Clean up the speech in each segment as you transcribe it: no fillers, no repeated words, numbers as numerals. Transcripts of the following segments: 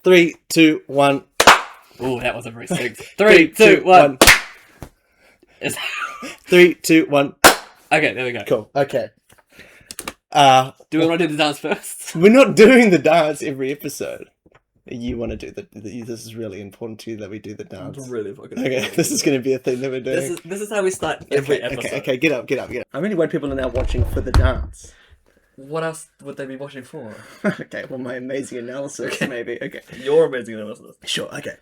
3, 2, 1. Oh, that wasn't very sick. 3, 2, 1. 3, 2, 1. Okay, there we go. Cool. Okay. Do we want to do the dance first? We're not doing the dance every episode. You want to do this is really important to you that we do the dance. It's really fucking Okay, this is going to be a thing that we're doing. This is how we start every episode. Okay, get up. How many white people are now watching for the dance? What else would they be watching for? Okay, well, my amazing analysis, maybe. Okay. Your amazing analysis. Sure, okay.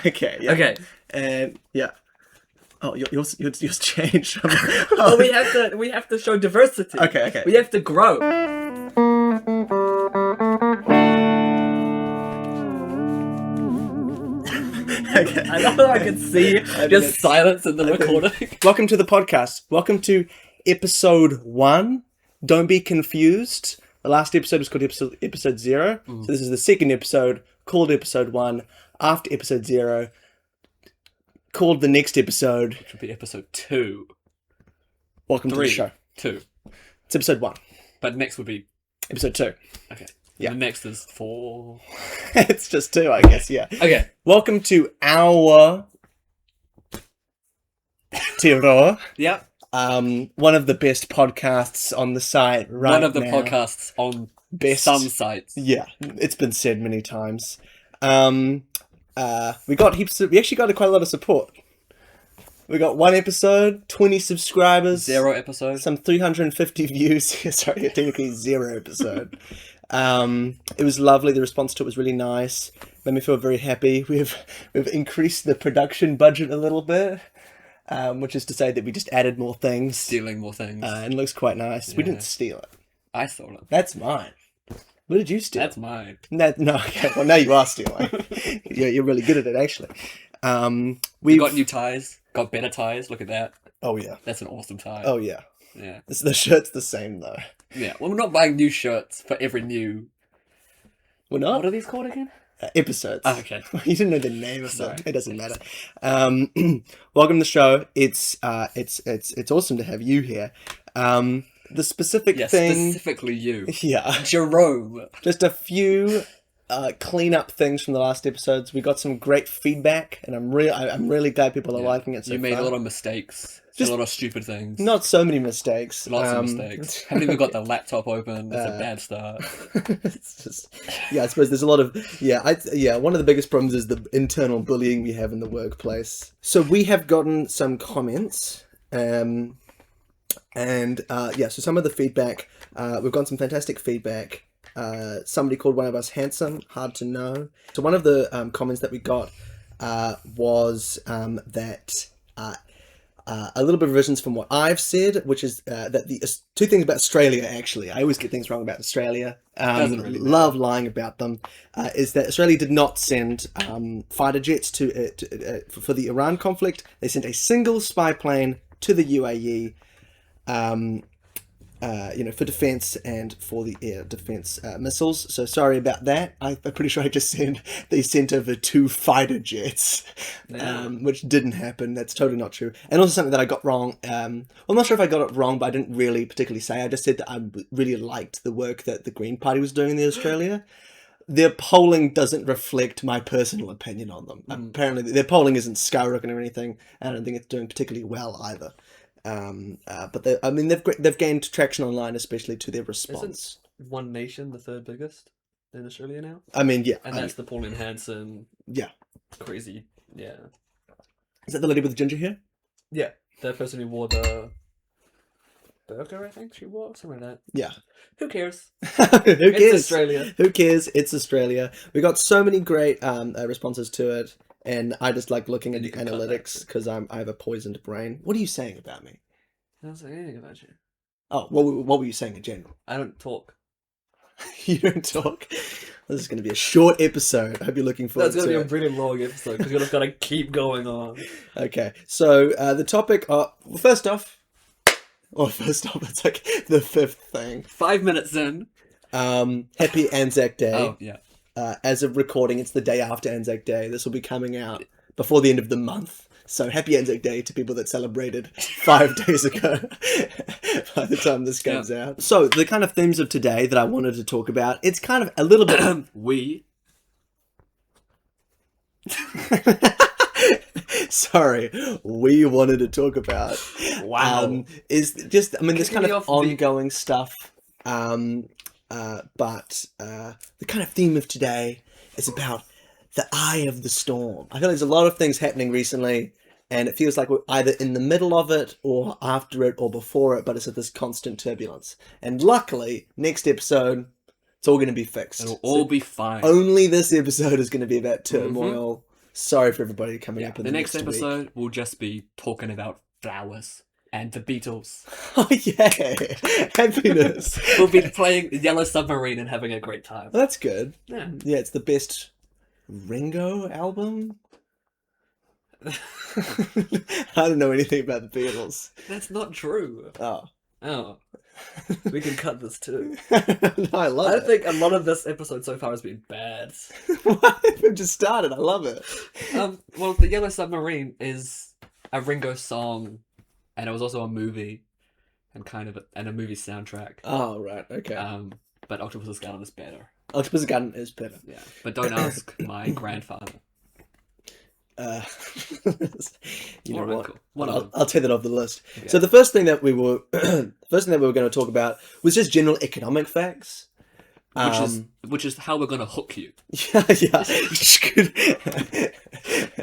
Okay, yeah. Okay. And, yeah. Oh, yours changed. Oh, we have to show diversity. Okay. We have to grow. Okay. I know I can see just silence in the recording. Welcome to the podcast. Welcome to episode 1. Don't be confused. The last episode was called episode 0. So this is the second episode called episode 1. After episode 0, called the next episode, Which would be episode 2. Welcome to the show. 2. It's episode 1. But next would be Episode 2. okay. Yeah. The next is 4. It's just 2, I guess. Yeah. Okay. Welcome to our Ourtearoa. Yep. One of the best podcasts on the site right now. One of the podcasts on Best. some sites. Yeah, it's been said many times. We actually got quite a lot of support. We got 1 episode, 20 subscribers, 0 episodes. some 350 views. Sorry, technically 0 episode. It was lovely. The response to it was really nice. Made me feel very happy. We've increased the production budget a little bit, which is to say that we just added more things. Stealing more things. And it looks quite nice. We didn't steal it. I stole it. That's mine. What did you steal? That's mine. No, okay. Well, now you are stealing. You're really good at it, actually. We got new ties. Got better ties. Look at that. Oh yeah. That's an awesome tie. Oh yeah. Yeah. The shirt's the same though. Yeah. Well, we're not buying new shirts for every new. We're not. What are these called again? Episodes. Oh, okay. You didn't know the name of them. It doesn't matter. Welcome to the show. It's awesome to have you here. The specific thing. Specifically you. Yeah. Jerome. Just a few clean up things from the last episodes. We got some great feedback, and I'm really glad people are liking it so You made far. a lot of mistakes. Just a lot of stupid things. Not so many mistakes. Lots of mistakes. Haven't even got the laptop open. That's a bad start. It's just, I suppose there's a lot of, one of the biggest problems is the internal bullying we have in the workplace. So we have gotten some comments, so some of the feedback, we've gotten some fantastic feedback. Somebody called one of us handsome, hard to know. So one of the comments that we got was that a little bit of revisions from what I've said, which is that the 2 things about Australia, actually. I always get things wrong about Australia. Doesn't really matter. Love lying about them. Is that Australia did not send fighter jets for the Iran conflict. They sent a single spy plane to the UAE, for defense and for the air defense missiles. So sorry about that. I'm pretty sure I just said they sent over 2 fighter jets, which didn't happen. That's totally not true. And also something that I got wrong. I'm not sure if I got it wrong, but I didn't really particularly say. I just said that I really liked the work that the Green Party was doing in Australia. Their polling doesn't reflect my personal opinion on them. Apparently, their polling isn't skyrocketing or anything. I don't think it's doing particularly well either. But they've gained traction online, especially to their response. Isn't One Nation the 3rd biggest in Australia now? I mean, yeah. And that's the Pauline Hanson. Yeah. Crazy. Yeah. Is that the lady with the ginger hair? Yeah. The person who wore the burqa, I think she wore, something like that. Yeah. Who cares? Who cares? It's Australia. Who cares? It's Australia. We got so many great responses to it. And I just like looking at the analytics because I have a poisoned brain. What are you saying about me? I don't say anything about you. Oh, what were you saying in general? I don't talk. You don't talk? This is going to be a short episode. I hope you're looking forward to it. That's going to be a really long episode because you're just going to keep going on. Okay, so the topic... First off, it's like the 5th thing. 5 minutes in. Happy Anzac Day. Oh, yeah. As of recording, it's the day after Anzac Day. This will be coming out before the end of the month. So happy Anzac Day to people that celebrated 5 days ago by the time this comes out. So the kind of themes of today that I wanted to talk about, it's kind of a little bit... Sorry, we wanted to talk about... is just, I mean, this kind of ongoing stuff, but the kind of theme of today is about the eye of the storm. I feel there's a lot of things happening recently, and it feels like we're either in the middle of it, or after it, or before it, but it's at this constant turbulence. And luckily, next episode, it's all going to be fixed. It'll all be fine. Only this episode is going to be about turmoil. Sorry for everybody coming up in the next episode. Week. We'll just be talking about flowers and the Beatles. Oh yeah, happiness. We'll be playing Yellow Submarine and having a great time. Well, that's good. Yeah, it's the best Ringo album. I don't know anything about the Beatles. That's not true. Oh. We can cut this too. No, I love it. I think a lot of this episode so far has been bad. We've just started. I love it. Well, the Yellow Submarine is a Ringo song, and it was also a movie, and a movie soundtrack. Oh right, okay. But Octopus's Garden is better. Octopus's Garden is better. Yeah, but don't ask my grandfather. You know what? Uncle. I'll take that off the list. Okay. So the first thing that we were going to talk about was just general economic facts, which is how we're going to hook you. Yeah.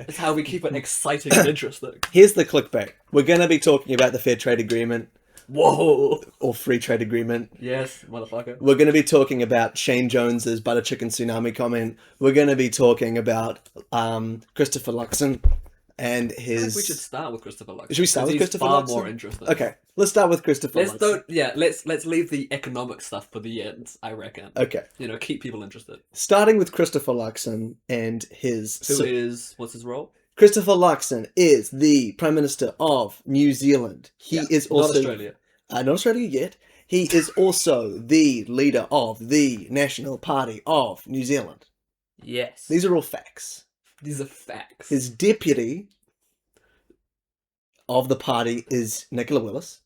It's how we keep it exciting and interesting. Here's the clickbait: we're going to be talking about the Fair Trade Agreement. Whoa! Or Free Trade Agreement. Yes, motherfucker. We're going to be talking about Shane Jones's butter chicken tsunami comment. We're going to be talking about Christopher Luxon and his... I think we should start with Christopher Luxon. Should we start with Christopher Luxon? Luxon? Far more interesting. Okay, let's start with Christopher Luxon. Let's leave the economic stuff for the end, I reckon. Okay. Keep people interested. Starting with Christopher Luxon and his... What's his role? Christopher Luxon is the Prime Minister of New Zealand. He is also... Not Australia. Not Australia yet. He is also the leader of the National Party of New Zealand. Yes. These are all facts. These are facts. His deputy of the party is Nicola Willis.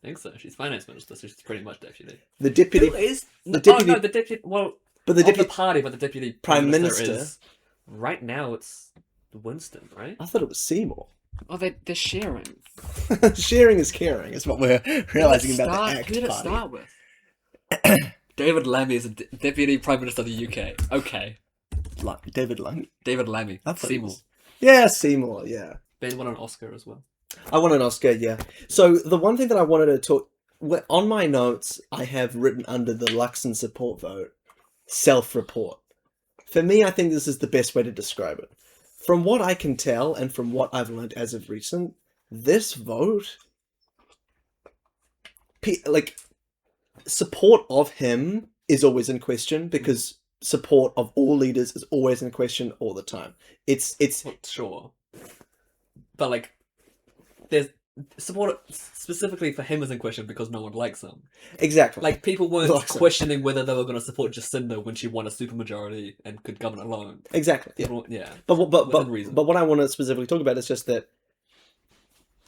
I think so. She's finance minister, so she's pretty much deputy. The deputy... Who is... The deputy... Oh, no, the deputy... Well, but the the party, but the deputy Prime Minister is... Right now, it's Winston, right? I thought it was Seymour. Oh, they're sharing. Sharing is caring, is what we're realising about the ACT Who did it party. start with? David Lammy is a Deputy Prime Minister of the UK. Okay. David Lammy? David Lammy. Seymour. Yeah, Seymour, yeah. Ben won an Oscar as well. I won an Oscar, yeah. So the one thing that I wanted to talk... On my notes, I have written under the Luxon support vote, self-report. For me, I think this is the best way to describe it. From what I can tell, and from what I've learned as of recent, this vote... support of him is always in question, because support of all leaders is always in question all the time. It's well, sure. But, there's... Support specifically for him is in question because no one likes him. Exactly. People weren't questioning whether they were going to support Jacinda when she won a supermajority and could govern alone. Exactly. Yeah. But what I want to specifically talk about is just that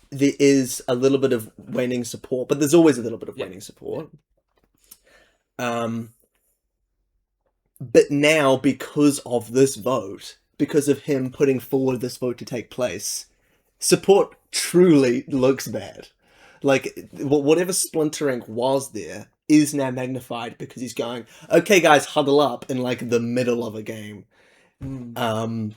there is a little bit of waning support, but there's always a little bit of waning support. But now, because of this vote, because of him putting forward this vote to take place, support truly looks bad. Whatever splintering was there is now magnified because he's going, okay guys, huddle up in the middle of a game. When,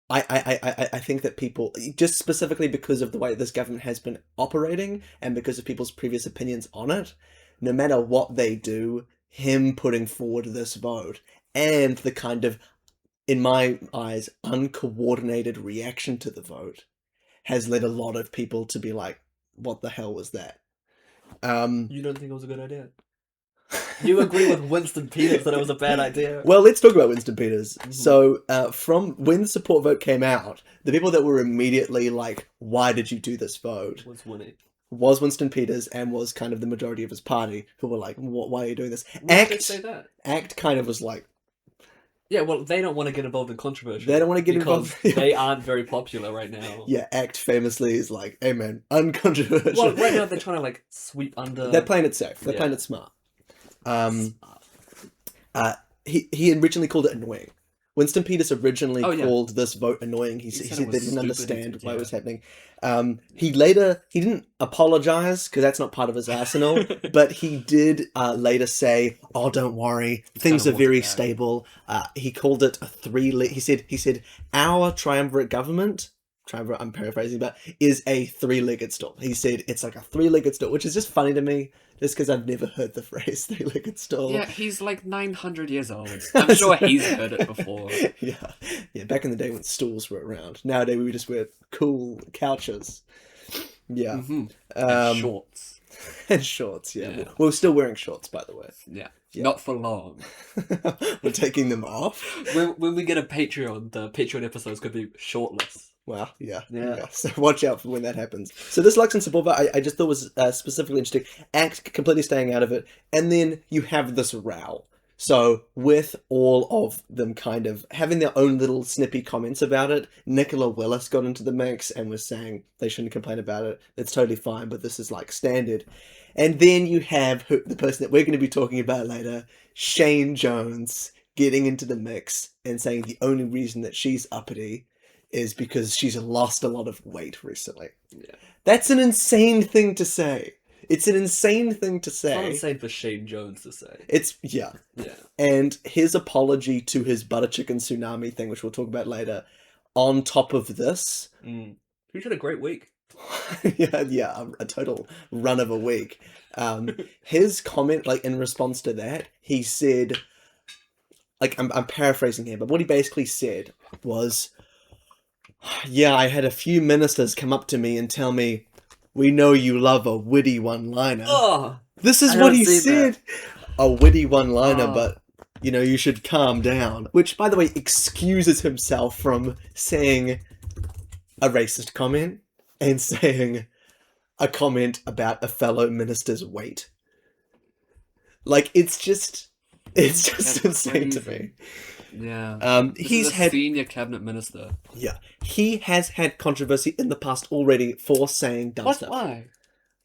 I think that people, just specifically because of the way this government has been operating and because of people's previous opinions on it, no matter what they do, him putting forward this vote and the kind of, in my eyes, uncoordinated reaction to the vote has led a lot of people to be like, what the hell was that? You don't think it was a good idea? You agree with Winston Peters that it was a bad idea? Well, let's talk about Winston Peters. Mm-hmm. So, from when the support vote came out, the people that were immediately like, why did you do this vote? Was Winston Peters and was kind of the majority of his party who were like, why are you doing this? Why did they say that? ACT kind of was like, Yeah, well, they don't want to get involved in controversy. They don't want to get because involved. they aren't very popular right now. Yeah, ACT famously is like, hey man, uncontroversial. Well, right now they're trying to like sweep under. They're playing it safe. They're Yeah. playing it smart. He originally called it annoying. Winston Peters originally called this vote annoying. He said it they was didn't stupid. understand why it was happening. He didn't apologize because that's not part of his arsenal, but he did later say, "Oh, don't worry, things are very stable." He called it a he said our triumvirate government. I'm paraphrasing, but is a three-legged stool. He said it's like a three-legged stool, which is just funny to me, just because I've never heard the phrase three-legged stool. Yeah, he's like 900 years old. I'm sure he's heard it before. Yeah. Back in the day when stools were around. Nowadays we just wear cool couches. Yeah. Mm-hmm. And shorts. And shorts. Yeah. We're still wearing shorts, by the way. Yeah. Not for long. We're taking them off. When we get a Patreon, the Patreon episodes could be shortless. Wow, yeah. So watch out for when that happens. So this Luxon support vote, I just thought was specifically interesting. ACT completely staying out of it. And then you have this row. So with all of them kind of having their own little snippy comments about it, Nicola Willis got into the mix and was saying they shouldn't complain about it. It's totally fine, but this is like standard. And then you have the person that we're going to be talking about later, Shane Jones, getting into the mix and saying the only reason that she's uppity is because she's lost a lot of weight recently. Yeah. That's an insane thing to say. It's an insane thing to say. It's not insane for Shane Jones to say. Yeah. Yeah. And his apology to his butter chicken tsunami thing, which we'll talk about later, on top of this. He's had a great week. A total run of a week. His comment, like in response to that, he said, like I'm paraphrasing here, but what he basically said was, yeah, I had a few ministers come up to me and tell me, we know you love a witty one-liner. Oh, this is what he said. A witty one-liner, but, you know, you should calm down. Which, by the way, excuses himself from saying a racist comment and saying a comment about a fellow minister's weight. Like, it's just insane to me. Yeah. He's had senior cabinet minister. Yeah. He has had controversy in the past already for saying dumb stuff. Why?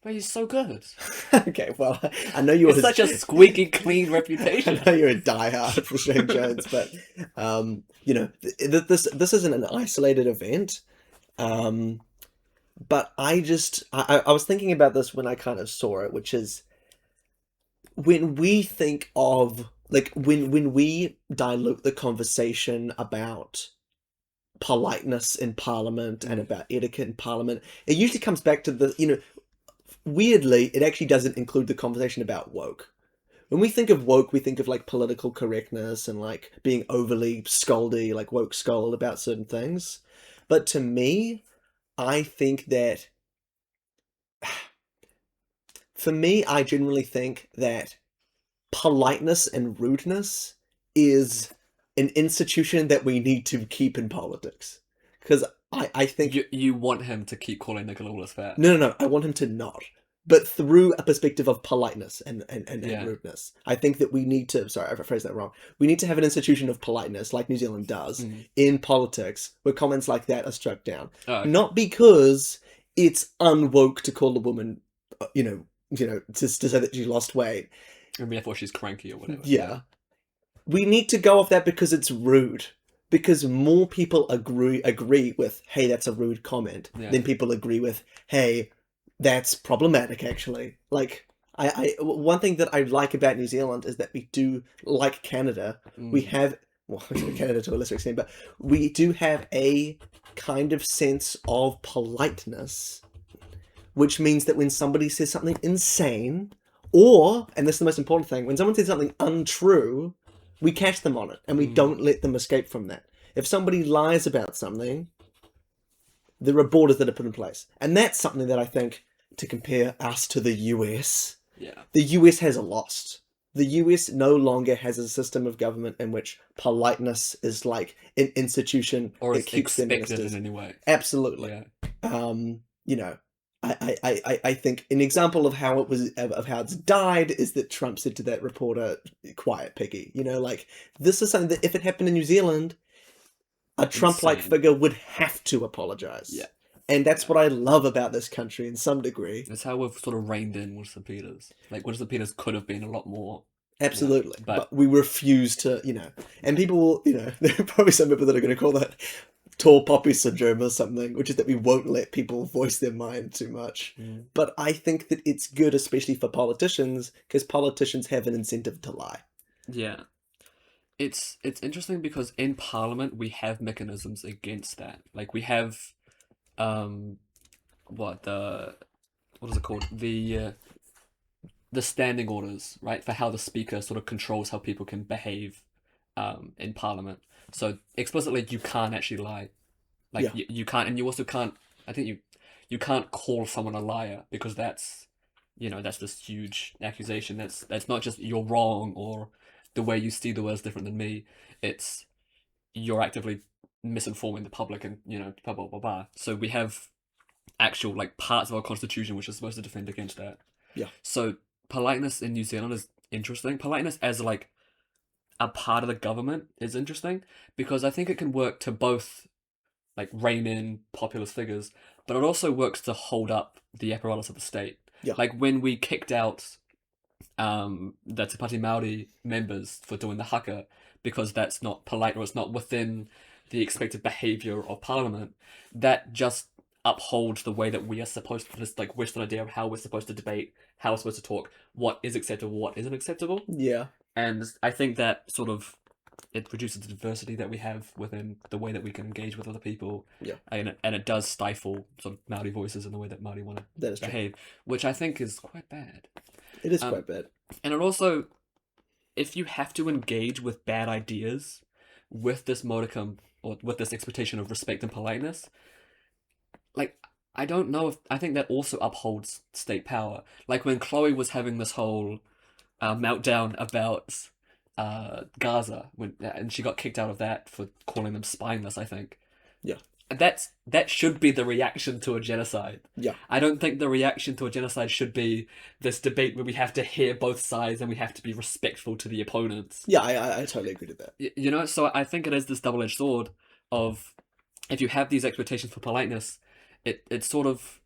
But he's so good. Okay, well, I know you're such a squeaky clean reputation. I know you're a diehard for Shane Jones, but you know, this isn't an isolated event. But I was thinking about this when I kind of saw it, which is when we think of like when we dilute the conversation about politeness in Parliament and about etiquette in Parliament, it usually comes back to the, you know, weirdly, it actually doesn't include the conversation about woke. When we think of woke, we think of like political correctness and like being overly scoldy, like woke scold about certain things. But to me, I think that, for me, I generally think that politeness and rudeness is an institution that we need to keep in politics. Because I think... You want him to keep calling Nicola Willis fat? No. I want him to not. But through a perspective of politeness and rudeness. I think that we need to... Sorry, I phrased that wrong. We need to have an institution of politeness, like New Zealand does, in politics, where comments like that are struck down. Oh, okay. Not because it's unwoke to call a woman, you know, to say that she lost weight. And therefore she's cranky or whatever. Yeah. We need to go off that because it's rude. Because more people agree with, hey, that's a rude comment, than people agree with, hey, that's problematic, actually. Like, one thing that I like about New Zealand is that we do, like Canada, we have, well, Canada to a lesser extent, but we do have a kind of sense of politeness, which means that when somebody says something insane, or, and this is the most important thing, when someone says something untrue, we catch them on it, and we don't let them escape from that. If somebody lies about something, there are borders that are put in place. And that's something that I think, to compare us to the US, the US has lost. The US no longer has a system of government in which politeness is like an institution or that keeps their expected ministers. in any way. Absolutely. You know, I think an example of how how it's died is that Trump said to that reporter, "Quiet, piggy." Like, this is something that if it happened in New Zealand, a Trump-like Insane. figure would have to apologize. Yeah. And that's what I love about this country in some degree. That's how we've sort of reined in Winston Peters. Like, Winston Peters could have been a lot more. Absolutely. But But we refuse to, and people will, there are probably some people that are going to call that tall poppy syndrome or something, which is that we won't let people voice their mind too much. But I think that it's good, especially for politicians, because politicians have an incentive to lie. yeah, it's interesting because in Parliament we have mechanisms against that. Like we have, what is it called? The standing orders, right, for how the speaker sort of controls how people can behave, in Parliament. So explicitly, you can't actually lie. Like Yeah. you can't, and you also can't. I think you can't call someone a liar because that's this huge accusation. That's not just you're wrong or the way you see the world is different than me. It's you're actively misinforming the public and blah blah blah blah. So we have actual like parts of our constitution which are supposed to defend against that. Yeah. So politeness in New Zealand is interesting. Politeness as like a part of the government is interesting because I think it can work to both like rein in populist figures, but it also works to hold up the apparatus of the state. Yeah. Like when we kicked out the Te Pāti Māori members for doing the haka because that's not polite or it's not within the expected behaviour of Parliament, that just upholds the way that we are supposed to, this like Western idea of how we're supposed to debate, how we're supposed to talk, what is acceptable, what isn't acceptable. Yeah. And I think that sort of it reduces the diversity that we have within the way that we can engage with other people. Yeah. And it does stifle sort of Māori voices in the way that Māori want That to is true. behave, which I think is quite bad. It is quite bad. And it also, if you have to engage with bad ideas with this modicum or with this expectation of respect and politeness, like, I don't know if I think that also upholds state power. Like when Chloe was having this whole meltdown about Gaza and she got kicked out of that for calling them spineless, I think. Yeah. That should be the reaction to a genocide. Yeah. I don't think the reaction to a genocide should be this debate where we have to hear both sides and we have to be respectful to the opponents. Yeah, I totally agree with that. So I think it is this double-edged sword of if you have these expectations for politeness, it sort of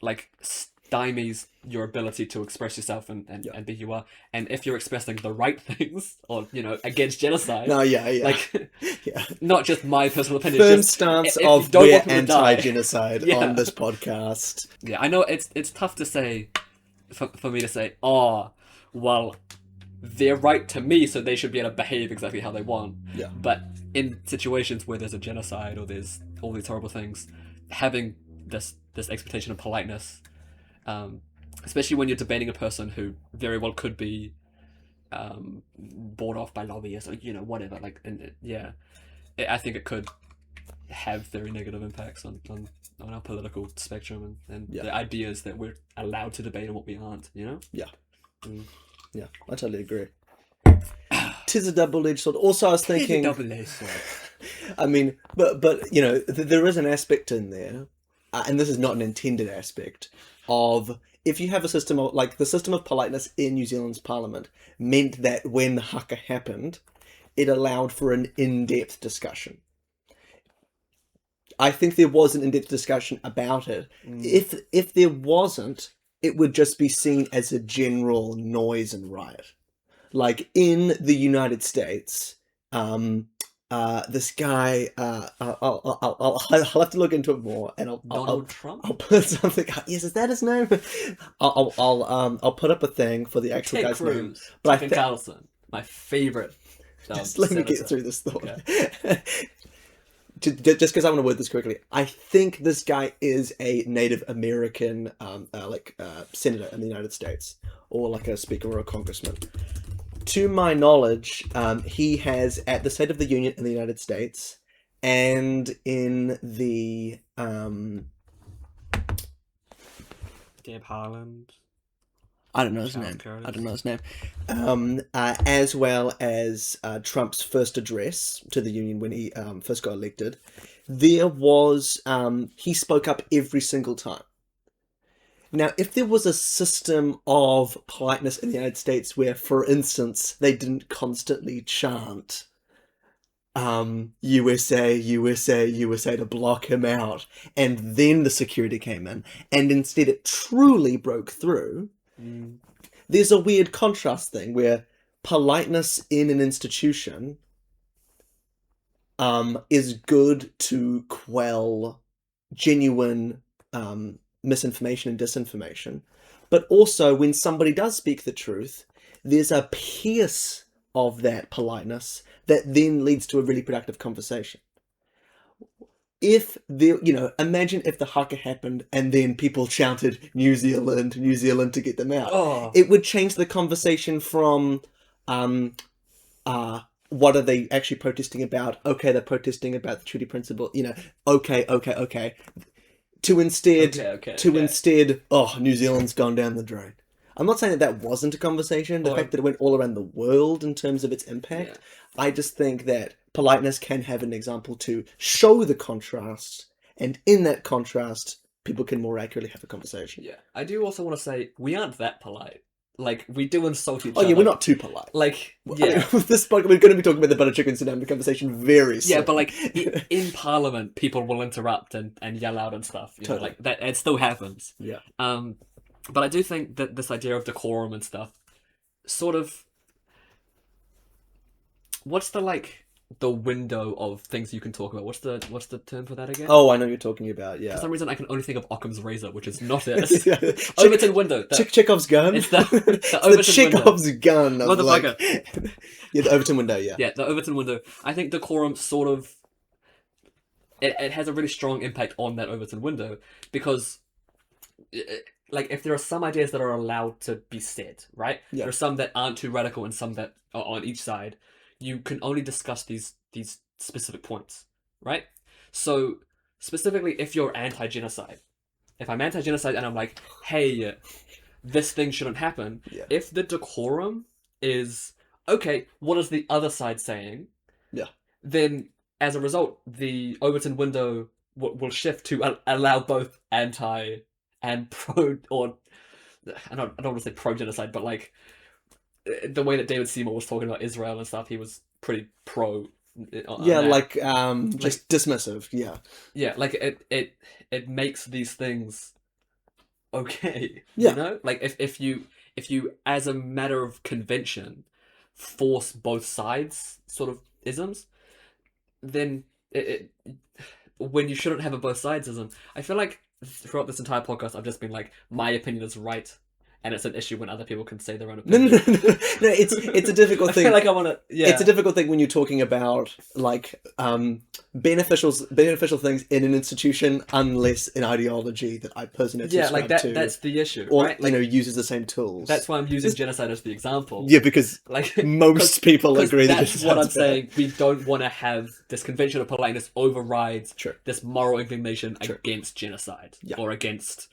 like stymies your ability to express yourself and be who you are. And if you're expressing the right things or against genocide, No, yeah. like Yeah. not just my personal opinion, Firm just stance if of you don't we're want people to die. anti-genocide Yeah. on this podcast. Yeah, I know it's tough to say for me to say, oh, well, they're right to me, so they should be able to behave exactly how they want. Yeah. But in situations where there's a genocide or there's all these horrible things, having this expectation of politeness, especially when you're debating a person who very well could be bought off by lobbyists or whatever, like, and I think it could have very negative impacts on our political spectrum and the ideas that we're allowed to debate and what we aren't. Yeah. Mm. Yeah, I totally agree. Tis a double-edged sword. Also, I was thinking, double-edged sword. I mean, but there is an aspect in there, and this is not an intended aspect, of if you have a system of, like, the system of politeness in New Zealand's parliament meant that when the haka happened, it allowed for an in-depth discussion. I think there was an in-depth discussion about it. If there wasn't, it would just be seen as a general noise and riot. Like in the United States, this guy, I'll have to look into it more, and Donald Trump. I'll put something. Yes, is that his name? I'll put up a thing for the actual Ted guy's name. Cruz, But Tucker Carlson, my favorite. Just let me get through this thought. Okay. Just because I want to word this correctly, I think this guy is a Native American, senator in the United States, or like a speaker or a congressman. To my knowledge, he has at the State of the Union in the United States and in the Deb Haaland. I don't know his name. As well as Trump's first address to the Union when he first got elected, there was he spoke up every single time. Now, if there was a system of politeness in the United States where, for instance, they didn't constantly chant USA, USA, USA to block him out, and then the security came in, and instead it truly broke through, there's a weird contrast thing where politeness in an institution is good to quell genuine misinformation and disinformation. But also, when somebody does speak the truth, there's a pierce of that politeness that then leads to a really productive conversation. If there, imagine if the haka happened and then people shouted New Zealand, New Zealand to get them out. Oh. It would change the conversation from, what are they actually protesting about? Okay, they're protesting about the treaty principle. Okay. To instead, oh, New Zealand's gone down the drain. I'm not saying that wasn't a conversation. The fact that it went all around the world in terms of its impact. Yeah. I just think that politeness can have an example to show the contrast, and in that contrast, people can more accurately have a conversation. Yeah, I do also want to say we aren't that polite. Like, we do insult each other. Oh yeah, we're not too polite. Like, yeah. I mean, this podcast, we're going to be talking about the butter chicken tsunami conversation very soon. Yeah, but like, in Parliament, people will interrupt and yell out and stuff. Totally. Like, that, it still happens. Yeah. But I do think that this idea of decorum and stuff, sort of, what's the window of things you can talk about? What's the term for that again? Oh, I know what you're talking about, yeah. For some reason, I can only think of Occam's razor, which is not it. Yeah. Overton window. Chekhov's gun? It's the Overton Chekhov's gun. Motherfucker. Yeah, the Overton window, yeah. Yeah, the Overton window. I think decorum sort of... It has a really strong impact on that Overton window, because... like, if there are some ideas that are allowed to be said, right? Yeah. There are some that aren't too radical and some that are on each side. You can only discuss these specific points, right? So, specifically, if you're anti-genocide, if I'm anti-genocide and I'm like, hey, this thing shouldn't happen, if the decorum is, okay, what is the other side saying? Yeah. Then, as a result, the Overton window will shift to allow both anti and pro, or I don't want to say pro-genocide, but like, the way that David Seymour was talking about Israel and stuff, he was pretty pro. Yeah, just dismissive. Yeah. Yeah, like it makes these things okay. Yeah. You know, like if you as a matter of convention force both sides sort of isms, then when you shouldn't have a both sides ism, I feel like throughout this entire podcast I've just been like, my opinion is right. And it's an issue when other people can say their own opinion. No, it's a difficult thing. I feel like I want to. Yeah, it's a difficult thing when you're talking about like beneficial things in an institution, unless an ideology that I personally subscribe to. That's the issue, or, right? Like, uses the same tools. That's why I'm using genocide as the example. Yeah, because like most people agree that's what I'm saying. We don't want to have this convention of politeness overrides this moral inclination against genocide or against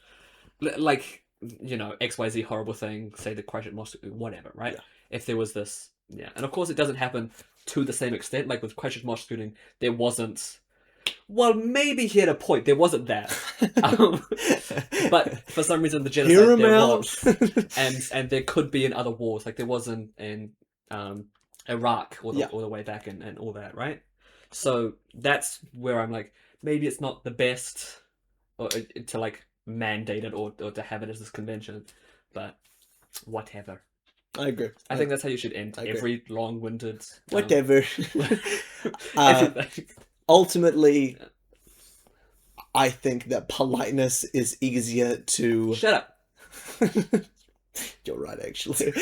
like. XYZ horrible thing, say the Christchurch mosque, whatever, right? Yeah. If there was this, and of course it doesn't happen to the same extent. Like with Christchurch mosque shooting, there wasn't. Well, maybe he had a point. There wasn't that, but for some reason the genocide there was, and there could be in other wars, like there was in Iraq all the way back and all that, right? So that's where I'm like, maybe it's not the best to like mandate it or to have it as this convention, but whatever. I agree. I think that's how you should end every long-winded whatever. Ultimately, I think that politeness is easier to... Shut up. You're right, actually.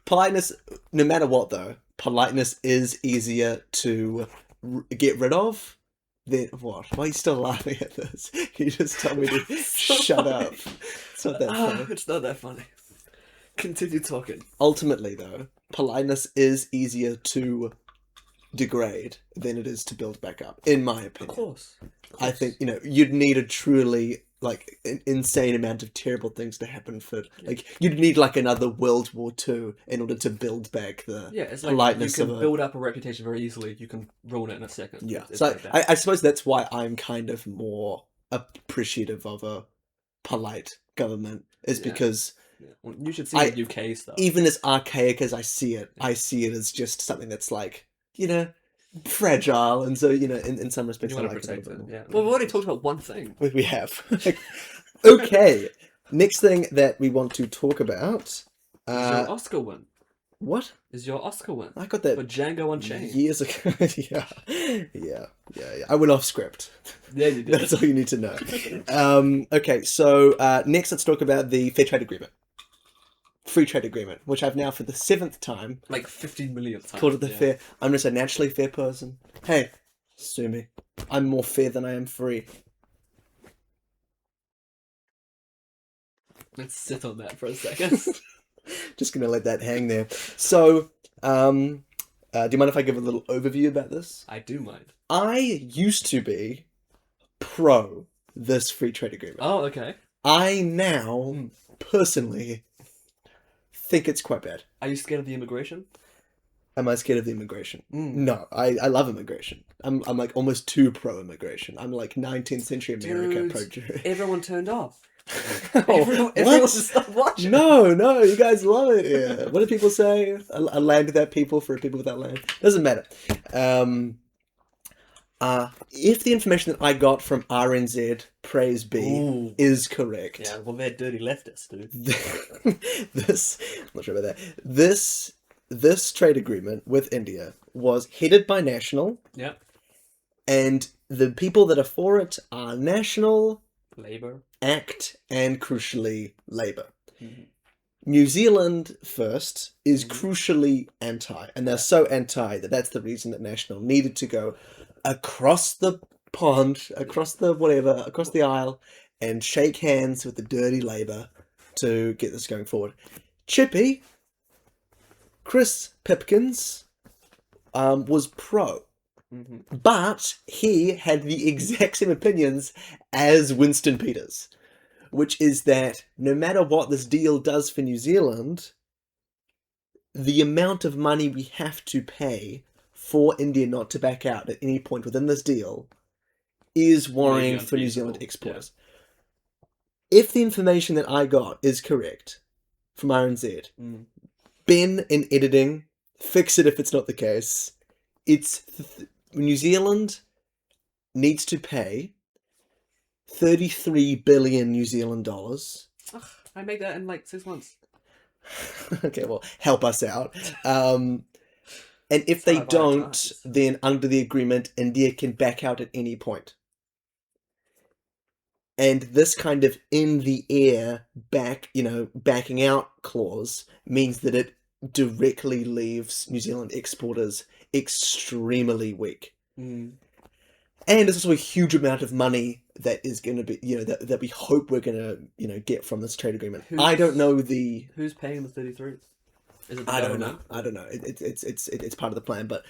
Politeness, no matter what though, politeness is easier to get rid of. Then what? Why are you still laughing at this? You just told me to shut up. It's not that funny. It's not that funny. Continue talking. Ultimately, though, politeness is easier to degrade than it is to build back up, in my opinion. Of course. I think, you'd need a truly, like, an insane amount of terrible things to happen for, like, you'd need, like, another World War II in order to build back the it's like politeness you can build up a reputation very easily. You can ruin it in a second. Yeah. So I suppose that's why I'm kind of more appreciative of a polite government is Yeah. because Yeah. Well, you should see the UK stuff. even as archaic as I see it as just something that's like, fragile, and so in some respects You I want to like protect it a it. little bit Yeah. more. Well, we've already talked about one thing. We have. Okay, next thing that we want to talk about. Is your Oscar win? What? Is your Oscar win? I got that For Django Unchained. years ago. Yeah. I went off script. Yeah, you did. That's all you need to know. Okay, so next let's talk about the Fair Trade Agreement. Free Trade Agreement, which I've now for the 7th time Like 15 million times. called it the fair. I'm just a naturally fair person. Hey, sue me. I'm more fair than I am free. Let's sit on that for a second. Just gonna let that hang there. So, do you mind if I give a little overview about this? I do mind. I used to be pro this free trade agreement. Oh, okay. I now, personally, think it's quite bad. Are you scared of the immigration? Am I scared of the immigration? No, I love immigration. I'm like almost too pro immigration. I'm like 19th century America pro. Everyone turned off. Oh, everyone what? just stopped watching. No, you guys love it. Yeah. What do people say? A land without people for a people without land. Doesn't matter. If the information that I got from RNZ, praise be, is correct. Yeah, well, they're dirty leftists, dude. I'm not sure about that. This trade agreement with India was headed by National. Yep. And the people that are for it are National, Labour, ACT, and crucially Labour. Mm-hmm. New Zealand First is crucially anti, and they're so anti that that's the reason that National needed to go across the pond, across the aisle, and shake hands with the dirty Labour to get this going forward. Chippy, Chris Pipkins, was pro. Mm-hmm. But he had the exact same opinions as Winston Peters, which is that no matter what this deal does for New Zealand, the amount of money we have to pay for India not to back out at any point within this deal is worrying for New Zealand exporters. Yeah. If the information that I got is correct from RNZ, Ben in editing, fix it if it's not the case, it's New Zealand needs to pay 33 billion New Zealand dollars. Ugh, I made that in like 6 months. Okay, well, help us out. And if they don't, then under the agreement, India can back out at any point. And this kind of in the air backing out clause means that it directly leaves New Zealand exporters extremely weak. And there's also a huge amount of money that is going to be, that we hope we're going to, get from this trade agreement. I don't know who's paying the 33. Is it I don't know. It's part of the plan, but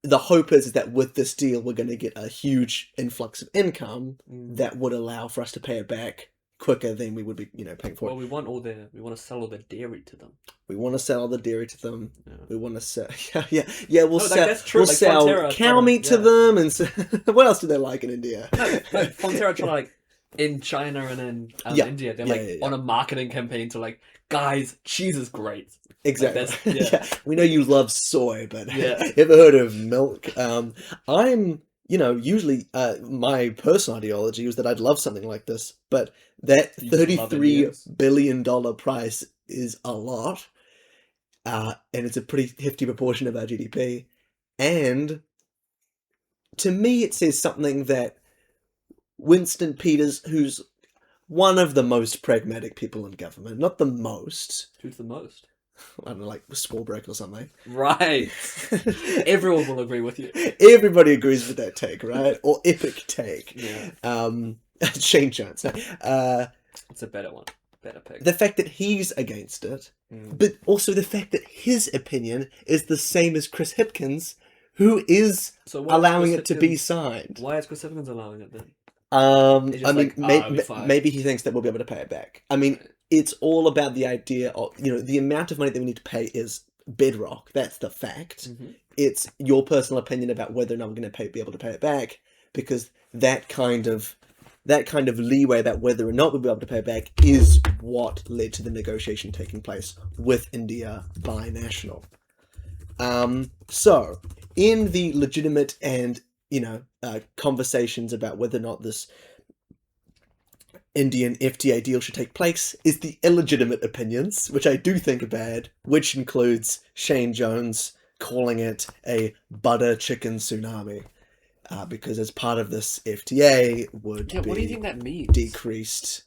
the hope is that with this deal we're going to get a huge influx of income that would allow for us to pay it back quicker than we would be, paying for it. Well, we want to sell all the dairy to them. We want to sell all the dairy to them. Yeah. We want to sell, we'll sell cow meat to them, and what else do they like in India? Fonterra trying to in China and in India, they're on a marketing campaign to guys, cheese is great. Exactly. We know you love soy, but you ever heard of milk? I'm usually my personal ideology was that I'd love something like this, but that $33 billion price is a lot, and it's a pretty hefty proportion of our GDP. And to me, it says something that Winston Peters, who's one of the most pragmatic people in government, not the most. Who's the most? I don't know, like Smallbreak or something. Right. Everyone will agree with you. Everybody agrees with that take, right? Or epic take. Yeah. Shane Jones. It's a better one. Better pick. The fact that he's against it, but also the fact that his opinion is the same as Chris Hipkins, who is allowing it to be signed. Why is Chris Hipkins allowing it then? Maybe he thinks that we'll be able to pay it back. I mean, it's all about the idea of, the amount of money that we need to pay is bedrock. That's the fact. It's your personal opinion about whether or not we're going to be able to pay it back, because that kind of that kind of leeway about whether or not we'll be able to pay back is what led to the negotiation taking place with India binational. So, in the legitimate and, conversations about whether or not this Indian FTA deal should take place is the illegitimate opinions, which I do think are bad, which includes Shane Jones calling it a butter chicken tsunami, because as part of this FTA would Yeah, be what do you think that means? decreased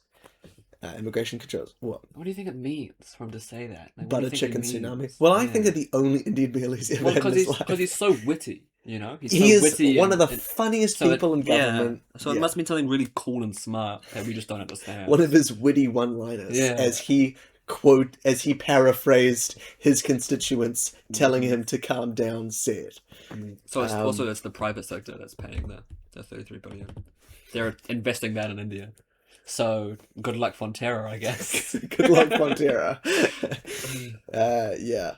immigration controls. What? What do you think it means for him to say that? Like, what do Butter you think chicken it means? tsunami? Well, I Yeah. think that the only Indian meal he's ever Well, had in his life. because he's so witty, you know? He's so He is witty one of the and funniest so people in government. So it must mean something really cool and smart that we just don't understand. One of his witty one-liners, Yeah. as he paraphrased his constituents telling him to calm down, said. So it's also it's the private sector that's paying the 33 billion. They're investing that in India. So good luck, Fonterra, I guess. Good luck, Fonterra. Yeah.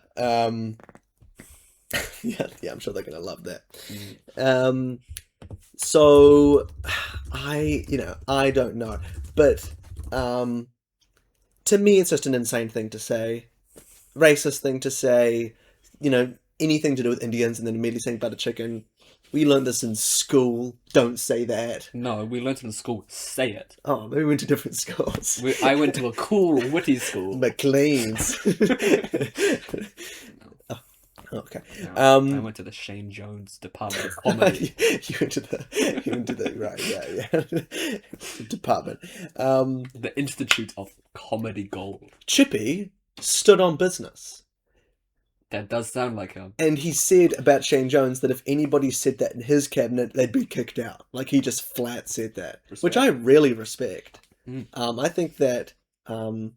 Yeah, I'm sure they're gonna love that. So I don't know, but to me, it's just an insane thing to say, racist thing to say, anything to do with Indians, and then immediately saying butter chicken. We learned this in school. Don't say that. No, we learned it in school. Say it. Oh, maybe we went to different schools. I went to a cool, witty school. McLean's. Okay. No, I went to the Shane Jones Department of Comedy. you went to the right, yeah. Department. The Institute of Comedy Gold. Chippy stood on business. That does sound like him. And he said about Shane Jones that if anybody said that in his cabinet, they'd be kicked out. Like, he just flat said that, which I really respect. I think that Chloe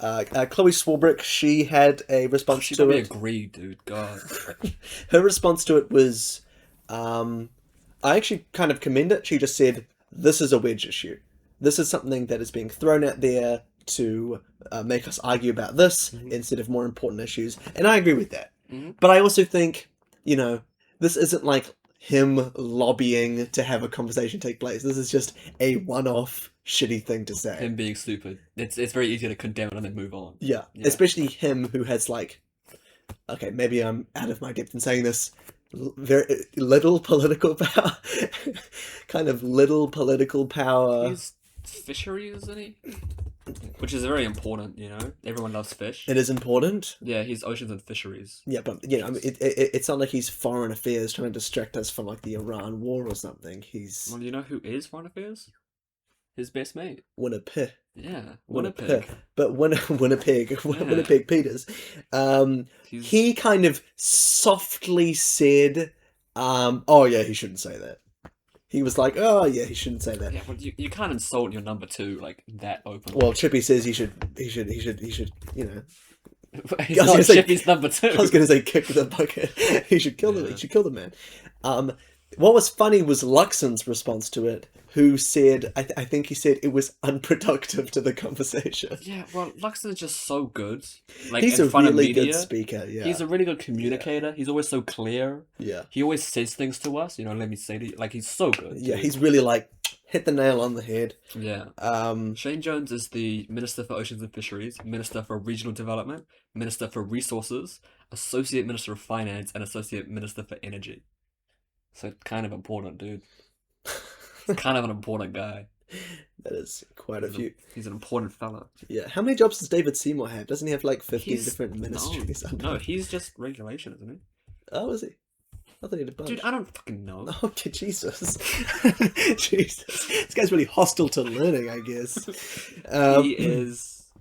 Swarbrick, she had a response she to probably it. agreed, dude. God. Her response to it was, I actually kind of commend it. She just said, this is a wedge issue. This is something that is being thrown out there to make us argue about this instead of more important issues. And I agree with that. But I also think, this isn't like him lobbying to have a conversation take place. This is just a one-off shitty thing to say. Him being stupid. It's very easy to condemn it and then move on. Yeah. Especially him who has okay, maybe I'm out of my depth in saying this, very little political power. Kind of little political power. He's fisheries, isn't he? Which is very important, Everyone loves fish. It is important. Yeah, he's oceans and fisheries. Yeah, but it's not like he's foreign affairs trying to distract us from the Iran war or something. He's Well, you know who is foreign affairs? His best mate. Winnipeg. Yeah, Winnipeg. But Winnipeg Peters. He kind of softly said, "Oh yeah, he shouldn't say that." He was like, "Oh yeah, he shouldn't say that." Yeah, but you can't insult your number two that openly. Well, Chippy says he should. He's gonna say- Chippy's number two. I was going to say kick with a bucket. He should kill the. He should kill the man. What was funny was Luxon's response to it, who said, I think he said it was unproductive to the conversation. Yeah, well, Luxon is just so good. Like, He's in a front of really media, good speaker, yeah. He's a really good communicator. Yeah. He's always so clear. Yeah. He always says things to us, let me say to you. Like, he's so good. Yeah, dude. he's really hit the nail on the head. Yeah. Shane Jones is the Minister for Oceans and Fisheries, Minister for Regional Development, Minister for Resources, Associate Minister of Finance, and Associate Minister for Energy. So kind of important, dude. He's kind of an important guy. That is quite a few. He's an important fella. Yeah. How many jobs does David Seymour have? Doesn't he have 15 different ministries? No, he's just regulation, isn't he? Oh, is he? I thought he had a bunch. Dude, I don't fucking know. Okay, Jesus. Jesus. This guy's really hostile to learning, I guess. He is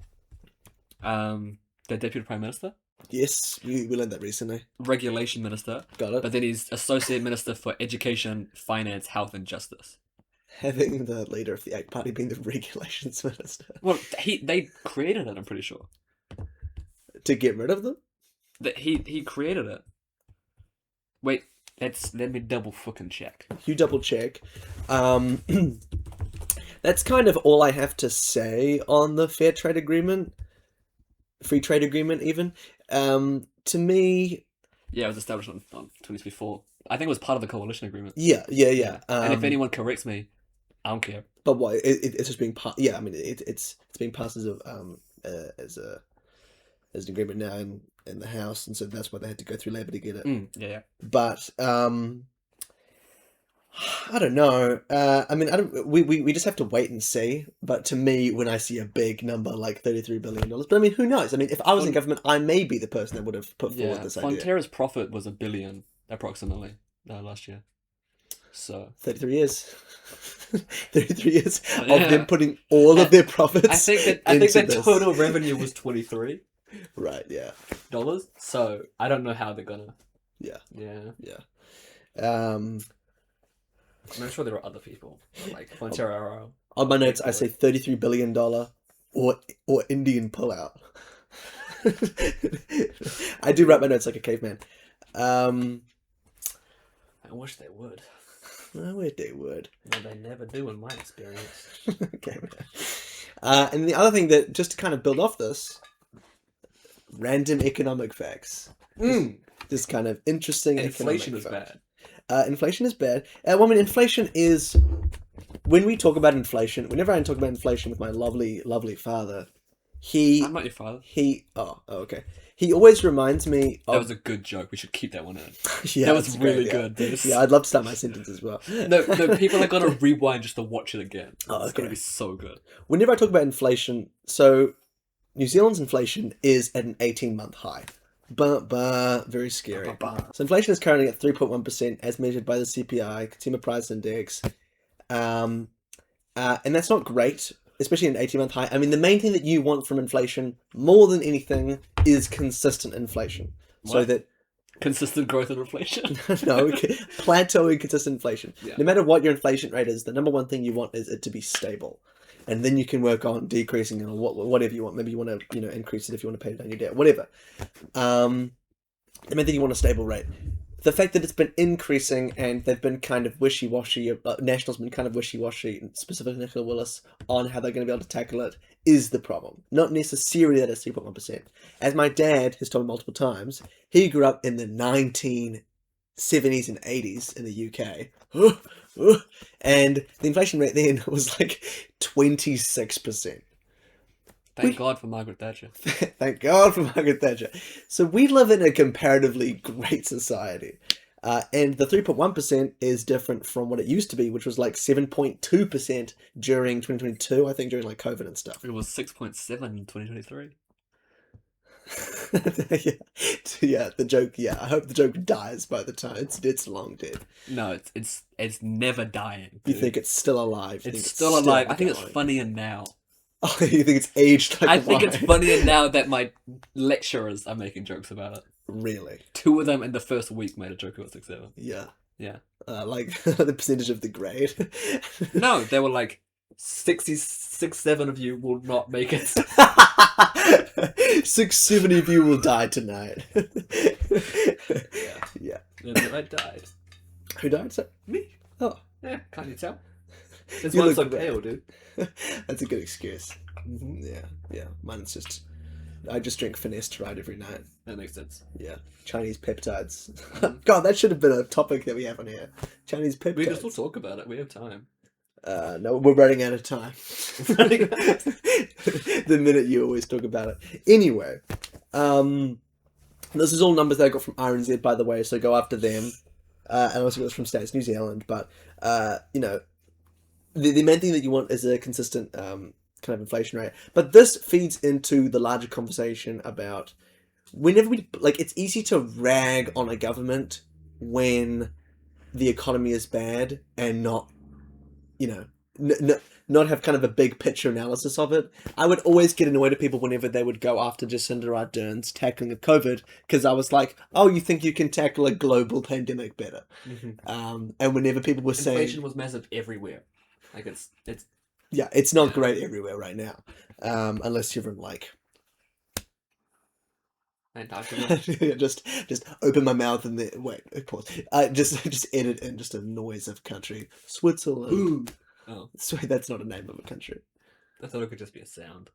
the Deputy Prime Minister. Yes, we learned that recently. Regulation Minister. Got it. But then he's Associate Minister for Education, Finance, Health and Justice. Having the leader of the ACT Party being the Regulations Minister. Well, they created it, I'm pretty sure. To get rid of them? He created it. Wait, let me double fucking check. You double check. That's kind of all I have to say on the free trade agreement even. To me... Yeah, it was established on 2024. I think it was part of the coalition agreement. Yeah. And if anyone corrects me, I don't care. But what it's just being passed. Yeah, I mean it's being passed as as a as an agreement now in the House, and so that's why they had to go through Labour to get it. Yeah. But I don't know. I mean, I don't. We just have to wait and see. But to me, when I see a big number like $33 billion, but I mean, who knows? I mean, if I was in government, I may be the person that would have put forward this idea. Fonterra's profit was $1 billion approximately last year. So 33 years. 33 years of them putting all of their profits. I think that total revenue was 23. Right. Yeah. Dollars. So I don't know how they're gonna. Yeah. Yeah. I'm sure there are other people like Ourtearoa. On my notes, I say $33 billion or Indian pullout. I do write my notes like a caveman. I wish they would. I wish they would. No, they never do in my experience. Okay. And the other thing that, just to kind of build off this, random economic facts. This kind of interesting Inflation is facts. bad. Inflation is bad. Well, I mean, inflation is... When we talk about inflation, whenever I talk about inflation with my lovely, lovely father, I'm not your father. Oh, okay. He always reminds me of... That was a good joke. We should keep that one in. Yeah, that was really great, good. This. Yeah, I'd love to start my sentence as well. No, people are going to rewind just to watch it again. It's going to be so good. Whenever I talk about inflation, so New Zealand's inflation is at an 18-month high. Very scary. So inflation is currently at 3.1% as measured by the CPI, Consumer Price Index. And that's not great, especially an 18-month high. I mean, the main thing that you want from inflation, more than anything, is consistent inflation. What? So that... Consistent growth and inflation? No, plateauing consistent inflation. Yeah. No matter what your inflation rate is, the number one thing you want is it to be stable. And then you can work on decreasing or whatever you want. Maybe you want to, increase it if you want to pay down your debt, whatever. The main thing you want a stable rate. The fact that it's been increasing and they've been kind of wishy-washy, National's been kind of wishy-washy, specifically Nicola Willis, on how they're going to be able to tackle it, is the problem. Not necessarily that it's 3.1%. As my dad has told me multiple times, he grew up in the 1970s and 80s in the UK. And the inflation rate then was like 26%. Thank God for Margaret Thatcher. Thank God for Margaret Thatcher. So we live in a comparatively great society. And the 3.1% is different from what it used to be, which was like 7.2% during 2022, I think, during like COVID and stuff. It was 6.7 in 2023. Yeah, the joke. Yeah, I hope the joke dies by the time it's long dead. No, it's never dying. Dude. You think it's still alive? It's still alive. I think it's funnier now. Oh, you think it's aged like I think it's funnier now that my lecturers are making jokes about it. Really? 2 of them in the first week made a joke about 6-7. Yeah. Yeah. Like the percentage of the grade. No, they were like 6-7 of you will not make it. 6-7 of you will die tonight. Yeah. And then I died. Who died? So? Me. Oh. Yeah, can't you tell? This You one's so look pale, dude. That's a good excuse. Yeah. Mine's just... I just drink finesse right every night. That makes sense. Yeah. Chinese peptides. God, that should have been a topic that we have on here. Chinese peptides. We can still talk about it. We have time. No, we're running out of time. The minute you always talk about it. Anyway, this is all numbers that I got from RNZ, by the way, so go after them. And I also got this from Stats New Zealand, but, the main thing that you want is a consistent kind of inflation rate. But this feeds into the larger conversation about whenever it's easy to rag on a government when the economy is bad and not, not have kind of a big picture analysis of it. I would always get annoyed at people whenever they would go after Jacinda Ardern's tackling of COVID, because I was like, oh, you think you can tackle a global pandemic better? And whenever people were saying... Inflation was massive everywhere. Like, it's Yeah, it's not great everywhere right now. Unless you're in, like... Antarctica. just open my mouth and then... Wait, pause. Just edit in just a noise of country. Switzerland. Ooh. Oh. Sorry, that's not a name of a country. I thought it could just be a sound.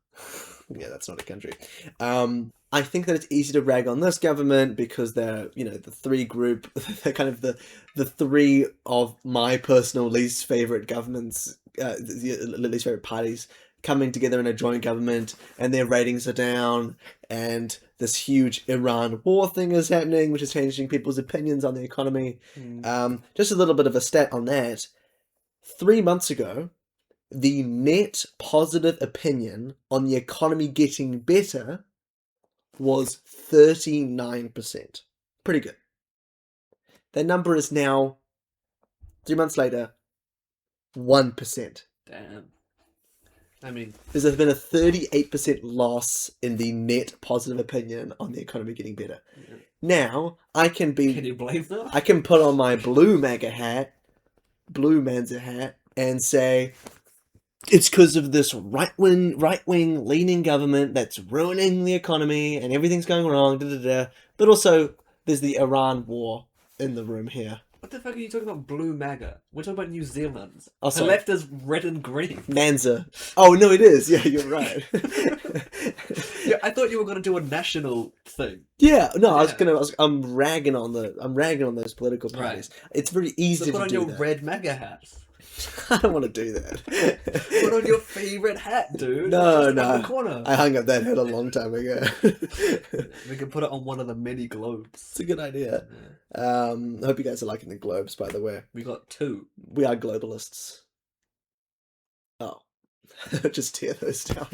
Yeah, that's not a country. I think that it's easy to rag on this government because they're, the three group, they're kind of the three of my personal least favorite governments the least favorite parties coming together in a joint government, and their ratings are down, and this huge Iran war thing is happening, which is changing people's opinions on the economy. Just a little bit of a stat on that. 3 months ago, the net positive opinion on the economy getting better was 39%. Pretty good. That number is now, 3 months later, 1%. Damn. I mean, there's been a 38% loss in the net positive opinion on the economy getting better. Yeah. Now, can you blame them? I can put on my blue Manza hat, and say, it's because of this right-wing leaning government that's ruining the economy and everything's going wrong, But also, there's the Iran war in the room here. What the fuck are you talking about, blue MAGA? We're talking about New Zealand. Oh, the left is red and green. Manza. Oh, no, it is. Yeah, you're right. Yeah, I thought you were going to do a national thing. Yeah, no, yeah. I'm ragging on those political parties. Right. It's very easy to do that. Put on your red MAGA hat. I don't want to do that. Put on your favorite hat, dude. No. I hung up that hat a long time ago. We can put it on one of the many globes. It's a good idea. I hope you guys are liking the globes, by the way. We got 2. We are globalists. Oh. Just tear those down.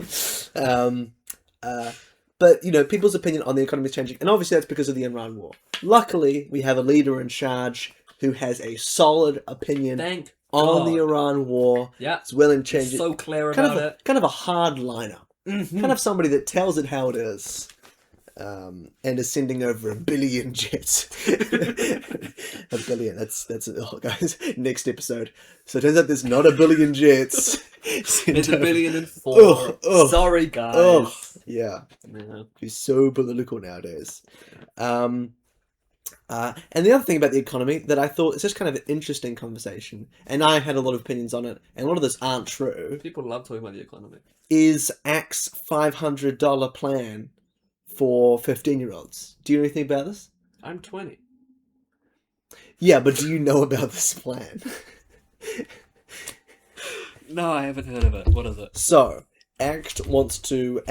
But, people's opinion on the economy is changing. And obviously that's because of the Iran war. Luckily, we have a leader in charge who has a solid opinion on the Iran war. Yeah. It's willing to change it. So clear about it. Kind of a hardliner. Mm-hmm. Kind of somebody that tells it how it is. And is sending over 1 billion jets. 1 billion. That's guys. Next episode. So it turns out there's not 1 billion jets. There's 1,000,004. Sorry, guys. Yeah. He's so political nowadays. And the other thing about the economy that I thought is just kind of an interesting conversation, and I had a lot of opinions on it, and a lot of those aren't true. People love talking about the economy. Is ACT's $500 plan for 15-year-olds. Do you know anything about this? I'm 20. Yeah, but do you know about this plan? No, I haven't heard of it. What is it? So, ACT wants to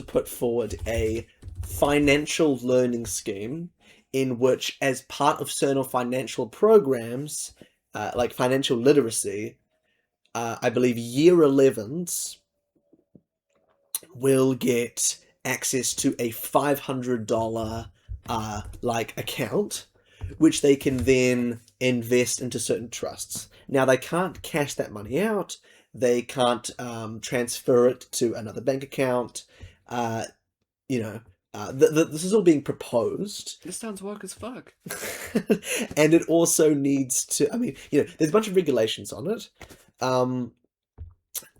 put forward a financial learning scheme in which, as part of certain financial programs, like financial literacy, I believe year 11s will get access to a $500 account, which they can then invest into certain trusts. Now, they can't cash that money out. They can't transfer it to another bank account. This is all being proposed. This sounds woke as fuck. And it also needs to, there's a bunch of regulations on it.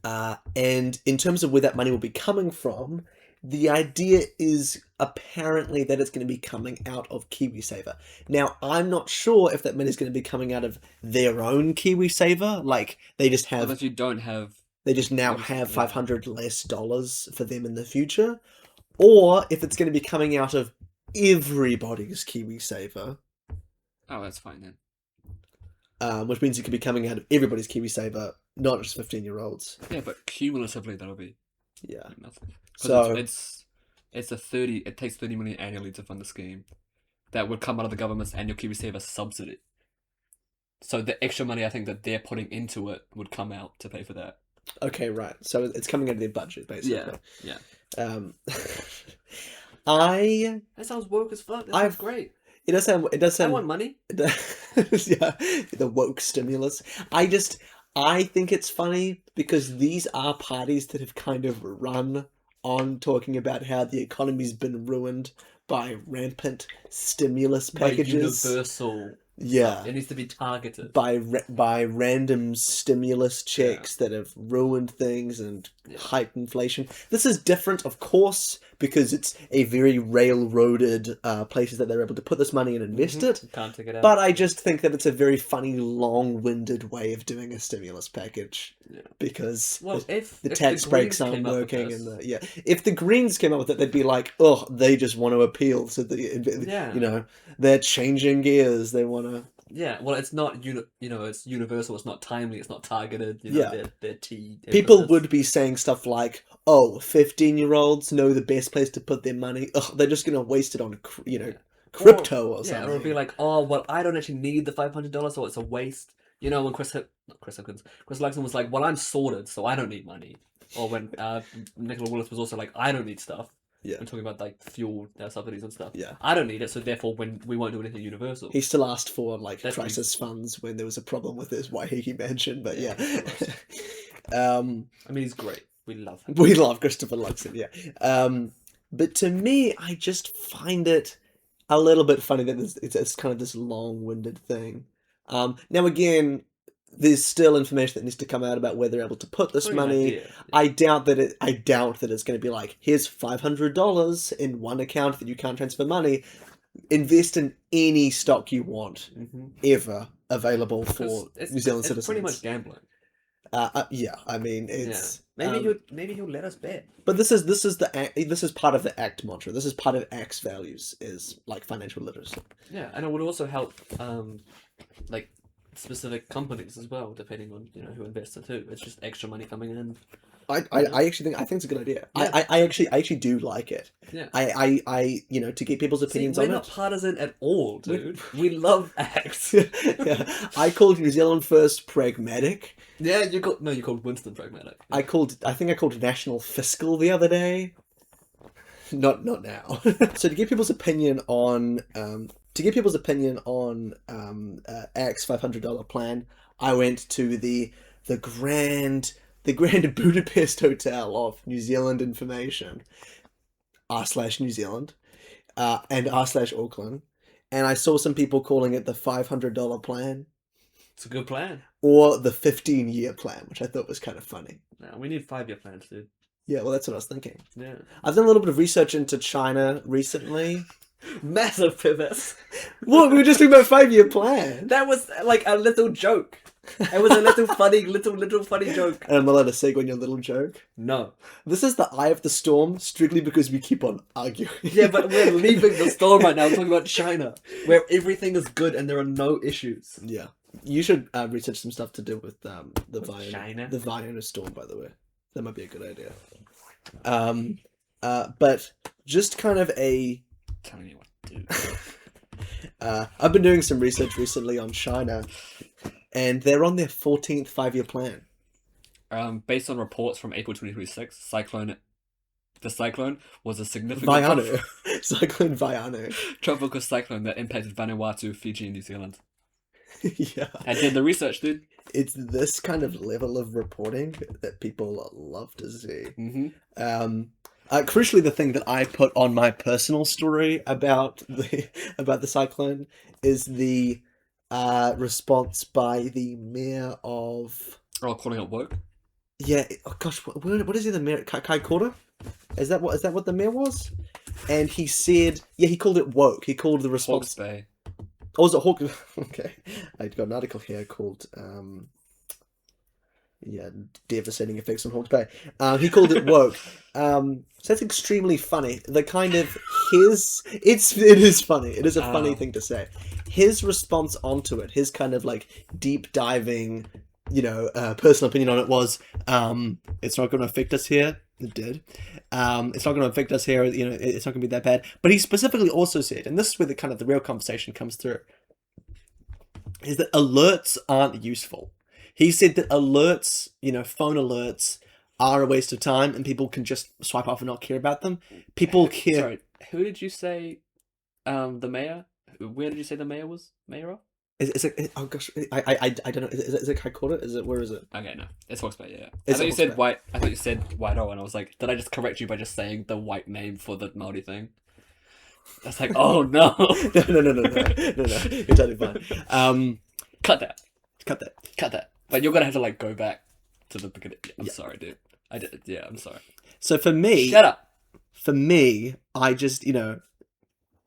And in terms of where that money will be coming from, the idea is apparently that it's going to be coming out of KiwiSaver. Now, I'm not sure if that money is going to be coming out of their own KiwiSaver. Like, they just have... Unless you don't have... They just now have $500 less for them in the future. Or if it's going to be coming out of everybody's KiwiSaver. Oh, that's fine then. Which means it could be coming out of everybody's KiwiSaver, not just 15-year-olds. Yeah, but cumulatively that'll be nothing. So it's a 30. It takes 30 million annually to fund the scheme. That would come out of the government's annual KiwiSaver subsidy. So the extra money I think that they're putting into it would come out to pay for that. Okay, right. So it's coming out of their budget, basically. Yeah. That sounds woke as fuck. That sounds great. It does sound. I want money. Yeah, the woke stimulus. I think it's funny because these are parties that have kind of run on talking about how the economy's been ruined by rampant stimulus packages. By universal. Yeah. It needs to be targeted. By random stimulus checks that have ruined things and hyped inflation. This is different, of course, because it's a very railroaded places that they're able to put this money and invest it. Can't take it out. But I just think that it's a very funny, long-winded way of doing a stimulus package. Yeah. Because if the tax breaks aren't working if the Greens came up with it, they'd be like, oh, they just want to appeal to the they're changing gears. They want to Yeah, well, it's not it's universal. It's not timely. It's not targeted. Yeah. Their tea. People would be saying stuff like, "Oh, 15-year-olds know the best place to put their money. Ugh, they're just gonna waste it on, crypto or Yeah, something." or it'd be like, oh, well, I don't actually need the $500, so it's a waste. When Chris Luxon was like, well, I'm sorted, so I don't need money. Or when Nicola Willis was also like, I don't need stuff. Yeah. We're talking about like fuel subsidies and stuff. Yeah. I don't need it, so therefore, when we won't do anything universal. He still asked for That's crisis funds when there was a problem with his Waiheke mansion, but yeah. I mean, he's great. We love him. We love Christopher Luxon, yeah. But to me, I just find it a little bit funny that it's kind of this long-winded thing. Now again, there's still information that needs to come out about where they're able to put this money. Yeah. I doubt that it's going to be like, here's $500 in one account that you can't transfer money. Invest in any stock you want, ever available for New Zealand citizens. It's pretty much gambling. Yeah, I mean, it's Maybe he'll let us bet. but this is part of the ACT mantra. This is part of ACT's values, is like financial literacy. Yeah, and it would also help like specific companies as well, depending on who invests in too. It's just extra money coming in. I actually think it's a good idea. Yeah. I actually do like it. Yeah. I to get people's opinions we're on not it. partisan at all, dude. We love ACT. Yeah. I called New Zealand First pragmatic. Yeah, you called Winston pragmatic. I think I called National Fiscal the other day. Not now. So to get people's opinion on ACT's $500 plan, I went to the Grand Budapest Hotel of New Zealand Information, r/New Zealand, and r/Auckland, and I saw some people calling it the $500 plan. It's a good plan. Or the 15-year plan, which I thought was kind of funny. No, we need 5-year plans, dude. Yeah, well, that's what I was thinking. Yeah. I've done a little bit of research into China recently. Massive pivot. What? We were just talking about 5-year plan. That was like a little joke. It was a little funny, little funny joke. And I'm allowed to say on your little joke? No. This is the eye of the storm, strictly because we keep on arguing. Yeah, but we're leaving the storm right now. We're talking about China, where everything is good and there are no issues. Yeah. You should research some stuff to do with the China? Vaianu storm, by the way. That might be a good idea. But just kind of a... Telling you what to do. I've been doing some research recently on China, and they're on their 14th 5-year plan. Based on reports from April 2026, the cyclone was a significant Vaianu. Cyclone Vaianu. tropical cyclone that impacted Vanuatu, Fiji, and New Zealand. Yeah. I did the research, dude. It's this kind of level of reporting that people love to see. Mm-hmm. Crucially, the thing that I put on my personal story about the cyclone is the response by the mayor of... Oh, calling it woke? Yeah. Oh gosh, what is he? The mayor, Kai Kora? Is that what the mayor was? And he said, yeah, he called it woke. He called the response... Hawke's Bay. Oh, was it Hawk? Okay, I got an article here called devastating effects on Hawke's Bay. He called it woke. So that's extremely funny. The kind of it is funny. It is a funny thing to say. His response onto it, his kind of like deep diving, personal opinion on it was, it's not going to affect us here. It did. It's not going to affect us here. It's not going to be that bad. But he specifically also said, and this is where the real conversation comes through, is that alerts aren't useful. He said that alerts, phone alerts, are a waste of time, and people can just swipe off and not care about them. People care. Sorry, who did you say? The mayor. Where did you say the mayor was? Mayor? Is it? Oh gosh, I don't know. Is it Kaikoura? Where is it? Okay, no, it's Hawke's Bay. Yeah, It's I thought you Hawke's said Bay. white. I thought you said Wairoa, and I was like, did I just correct you by just saying the white name for the Māori thing? That's like, oh no. No. You're totally fine. Cut that. Cut that. Cut that. But you're gonna have to like go back to the beginning. I'm sorry, dude. I did. Yeah, I'm sorry. So for me, Shut up. For me, I just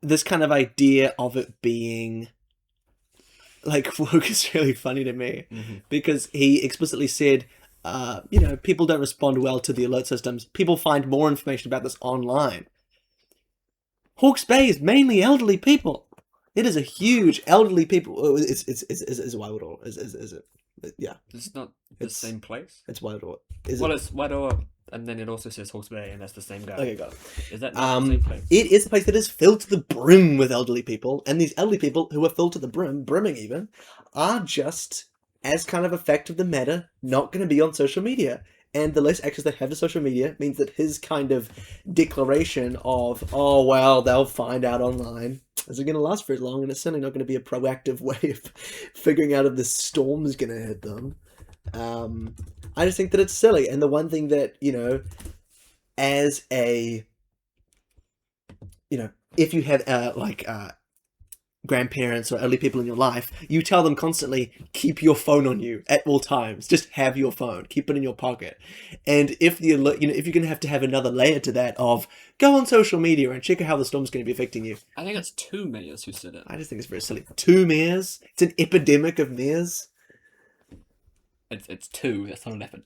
this kind of idea of it being like woke is really funny to me, because he explicitly said, people don't respond well to the alert systems. People find more information about this online. Hawke's Bay is mainly elderly people. It is a huge elderly people. Oh, it's Wairoa. Is it? Yeah, It's not the It's- same place. it's Wairoa. Is Well, it? it's Wairoa, and then it also says Hawke's Bay, and that's the same guy. Okay, got it. Is that not the same place? It is a place that is filled to the brim with elderly people, and these elderly people who are filled to the brim, brimming even, are just, as kind of a fact of the matter, not going to be on social media. And the less access they have to social media means that his kind of declaration of, oh, well, they'll find out online, isn't going to last very long, and it's certainly not going to be a proactive way of figuring out if the storm's going to hit them. I just think that it's silly. And the one thing that, as a, if you have grandparents or elderly people in your life, you tell them constantly, keep your phone on you at all times. Just have your phone, keep it in your pocket. And if if you're going to have another layer to that of go on social media and check out how the storm's going to be affecting you. I think it's 2 mayors who said it. I just think it's very silly. 2 mayors. It's an epidemic of mayors. It's 2. That's not an effort.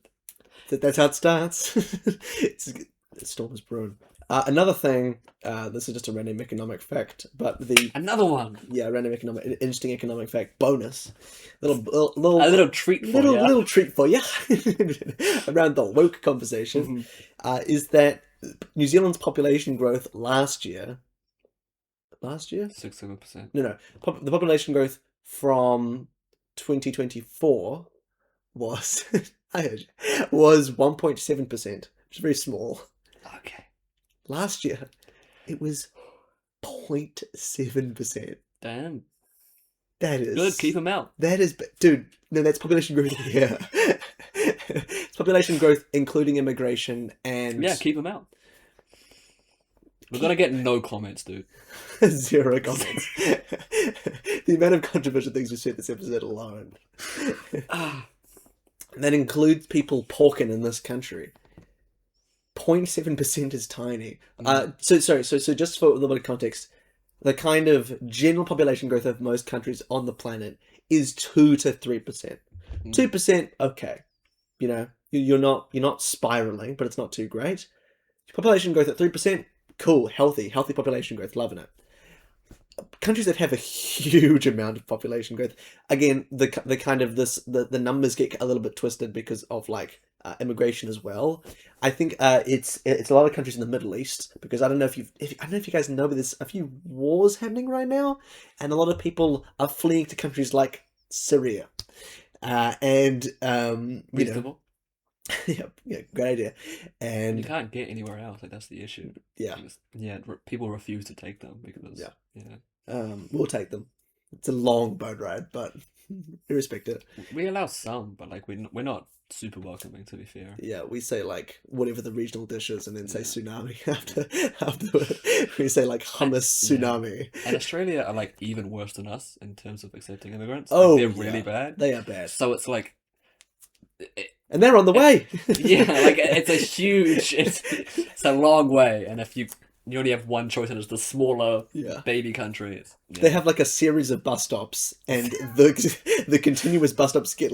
That's how it starts. The storm is brewing. Another thing, this is just a random economic fact, but Another one. random interesting economic fact bonus, A little treat for you. little treat for you around the woke conversation, is that New Zealand's population growth last year, 6-7%. no, the population growth from 2024 was was 1.7%, which is very small. Okay. Last year, it was 0.7%. Damn. That is Good. Keep them out. That is, dude. No, that's population growth. Yeah, it's population growth including immigration and Yeah, keep them out. We're gonna get no comments, dude. 0 comments. The amount of controversial things we said this episode alone. That includes people porking in this country. 0.7% is tiny. So just for a little bit of context, the kind of general population growth of most countries on the planet is 2 to 3%. 2%, okay. You're not spiraling, but it's not too great. Population growth at 3%, cool, healthy population growth, loving it. Countries that have a huge amount of population growth, again, the numbers get a little bit twisted because of immigration as well. I think it's a lot of countries in the Middle East, because I don't know if you guys know, but there's a few wars happening right now, and a lot of people are fleeing to countries like Syria, Reasonable. yeah, great idea. And You can't get anywhere else. That's the issue. Yeah. People refuse to take them because we'll take them. It's a long boat ride, but we respect it. we allow some, but we're not super welcoming, to be fair. Yeah, we say whatever the regional dish is, and then say tsunami afterward. We say hummus tsunami. And Australia are even worse than us in terms of accepting immigrants. Oh, they're really bad. They are bad. So it's And they're on the way. it's a huge, it's a long way, and if you only have one choice, and it's the smaller baby country. They have a series of bus stops, and the continuous bus stops get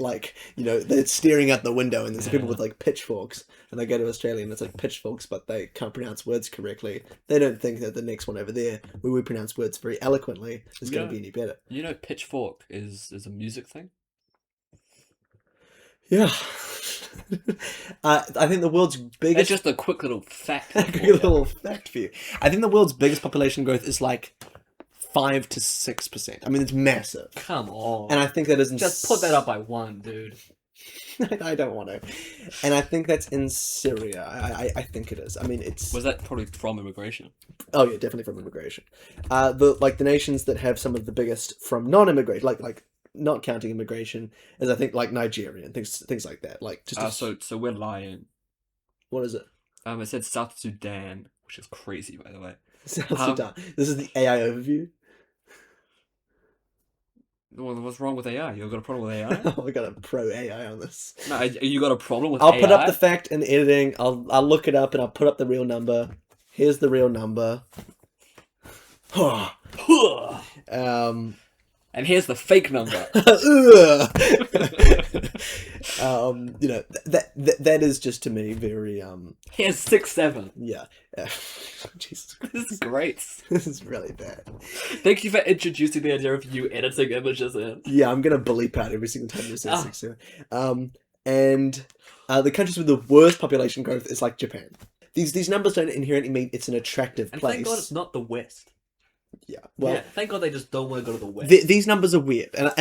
they're staring out the window, and there's people with pitchforks, and they go to Australia, and it's pitchforks, but they can't pronounce words correctly. They don't think that the next one over there, where we pronounce words very eloquently, is going to be any better. Pitchfork is a music thing. Yeah. I think the world's biggest... It's just a quick little fact. fact for you. I think the world's biggest population growth is 5 to 6%. I mean, it's massive. Come on. And I think that is... Just put that up by 1, dude. I don't want to. And I think that's in Syria. I think it is. I mean, it's... Was that probably from immigration? Oh, yeah, definitely from immigration. The nations that have some of the biggest from non-immigration, not counting immigration, is I think Nigeria and things like that. So we're lying. What is it? It said South Sudan, which is crazy, by the way. South Sudan. This is the AI overview. Well, what's wrong with AI? You got a problem with AI? Oh, we got a pro AI on this. No, you got a problem with AI? AI? I'll put up the fact in editing. I'll look it up and I'll put up the real number. Here's the real number. And here's the fake number. That is just to me very Here's 6-7. yeah. Jesus Christ. This is great. This is really bad. Thank you for introducing the idea of you editing images in. Yeah, I'm gonna bleep out every single time you say 6-7. And the countries with the worst population growth is like Japan. These numbers don't inherently mean it's an attractive And place. thank God it's not the West. Yeah, well, Yeah, thank God they just don't want to go to the West. these numbers are weird, and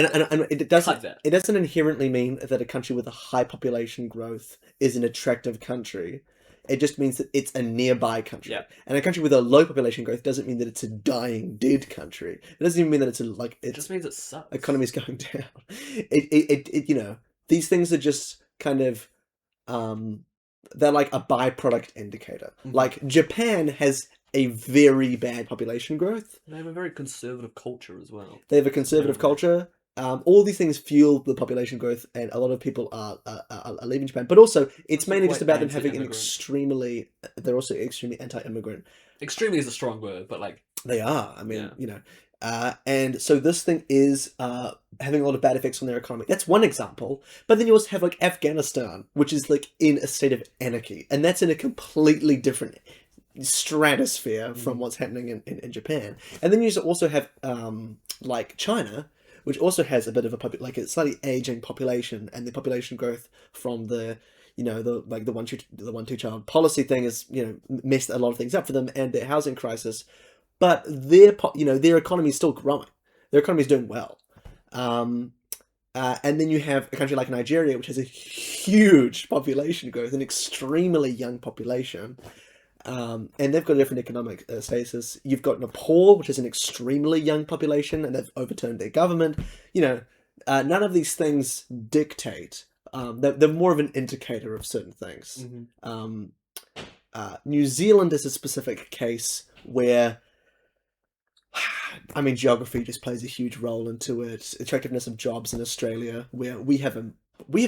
it doesn't Cut that. it doesn't inherently mean that a country with a high population growth is an attractive country. It just means that it's a nearby country. Yeah. And a country with a low population growth doesn't mean that it's a dying, dead country. It doesn't even mean that It just means it sucks. economy's going down. It these things are just kind of they're like a byproduct indicator. Mm-hmm. Like Japan has a very bad population growth. They have a very conservative culture as well. They have a conservative culture. All these things fuel the population growth, and a lot of people are leaving Japan. But also, it's mainly just about them having an extremely. They're also extremely anti-immigrant. Extremely is a strong word, but like They are. I mean, and so this thing is having a lot of bad effects on their economy. That's one example. But then you also have like Afghanistan, which is like in a state of anarchy, and that's in a completely different stratosphere from what's happening in Japan. And then you also have like China, which also has a bit of a slightly aging population, and the population growth from the the 1-2 child policy thing has messed a lot of things up for them, and their housing crisis. But their economy is still growing. Their economy is doing well. And then you have a country like Nigeria, which has a huge population growth, an extremely young population. And they've got a different economic status. You've got Nepal, which is an extremely young population, and they've overturned their government. None of these things dictate. They're more of an indicator of certain things. Mm-hmm. New Zealand is a specific case where, I mean, geography just plays a huge role into it. Attractiveness of jobs in Australia, where we have a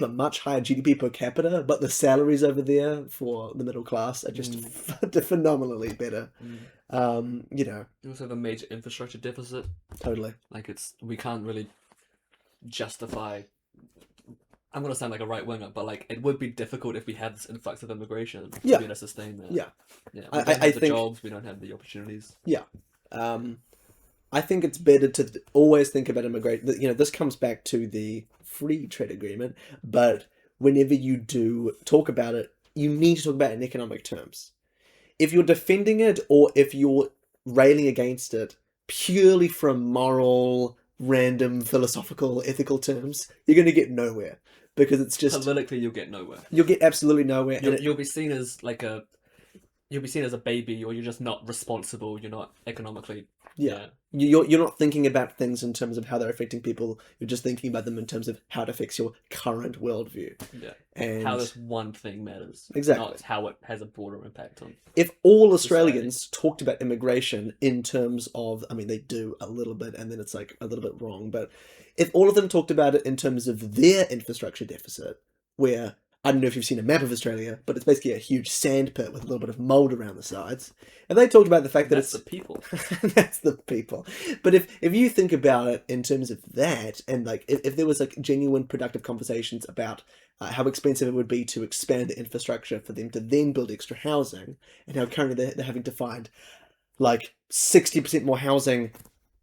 much higher GDP per capita, but the salaries over there for the middle class are just phenomenally better. You also have a major infrastructure deficit. Totally. Like we can't really justify. I'm gonna sound like a right winger, but like it would be difficult if we had this influx of immigration to be able to sustain that. Yeah. We don't have the jobs, we don't have the opportunities. Yeah. I think it's better to always think about immigration. This comes back to the free trade agreement, but whenever you do talk about it, you need to talk about it in economic terms. If you're defending it or if you're railing against it purely from moral, random, philosophical, ethical terms, you're going to get nowhere, because it's just politically you'll get nowhere. You'll get absolutely nowhere. You'll be seen as you'll be seen as a baby, or you're just not responsible. You're not economically. Yeah. You're not thinking about things in terms of how they're affecting people. You're just thinking about them in terms of how it affects your current worldview. Yeah. And how this one thing matters. Exactly. Not how it has a broader impact on. If all Australians talked about immigration in terms of, I mean, they do a little bit, and then it's like a little bit wrong, but if all of them talked about it in terms of their infrastructure deficit, where, I don't know if you've seen a map of Australia, but it's basically a huge sand pit with a little bit of mould around the sides. And they talked about the fact that that's the people. That's the people. But if you think about it in terms of that, and like if there was like genuine productive conversations about how expensive it would be to expand the infrastructure for them to then build extra housing, and how currently they're having to find like 60% more housing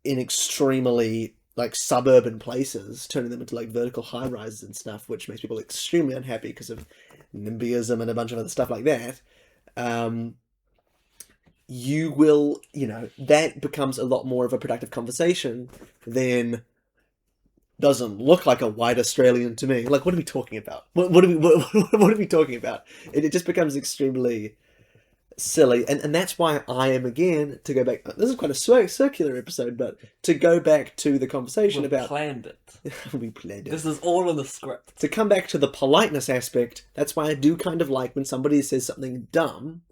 in extremely like suburban places, turning them into like vertical high rises and stuff, which makes people extremely unhappy because of NIMBYism and a bunch of other stuff like that. You will, that becomes a lot more of a productive conversation than doesn't look like a white Australian to me. Like, what are we talking about? What are we talking about? It just becomes extremely silly, and that's why I am, again, to go back, this is quite a circular episode, but to go back to the conversation about planned it. We planned it. This is all in the script. To come back to the politeness aspect, that's why I do kind of like when somebody says something dumb.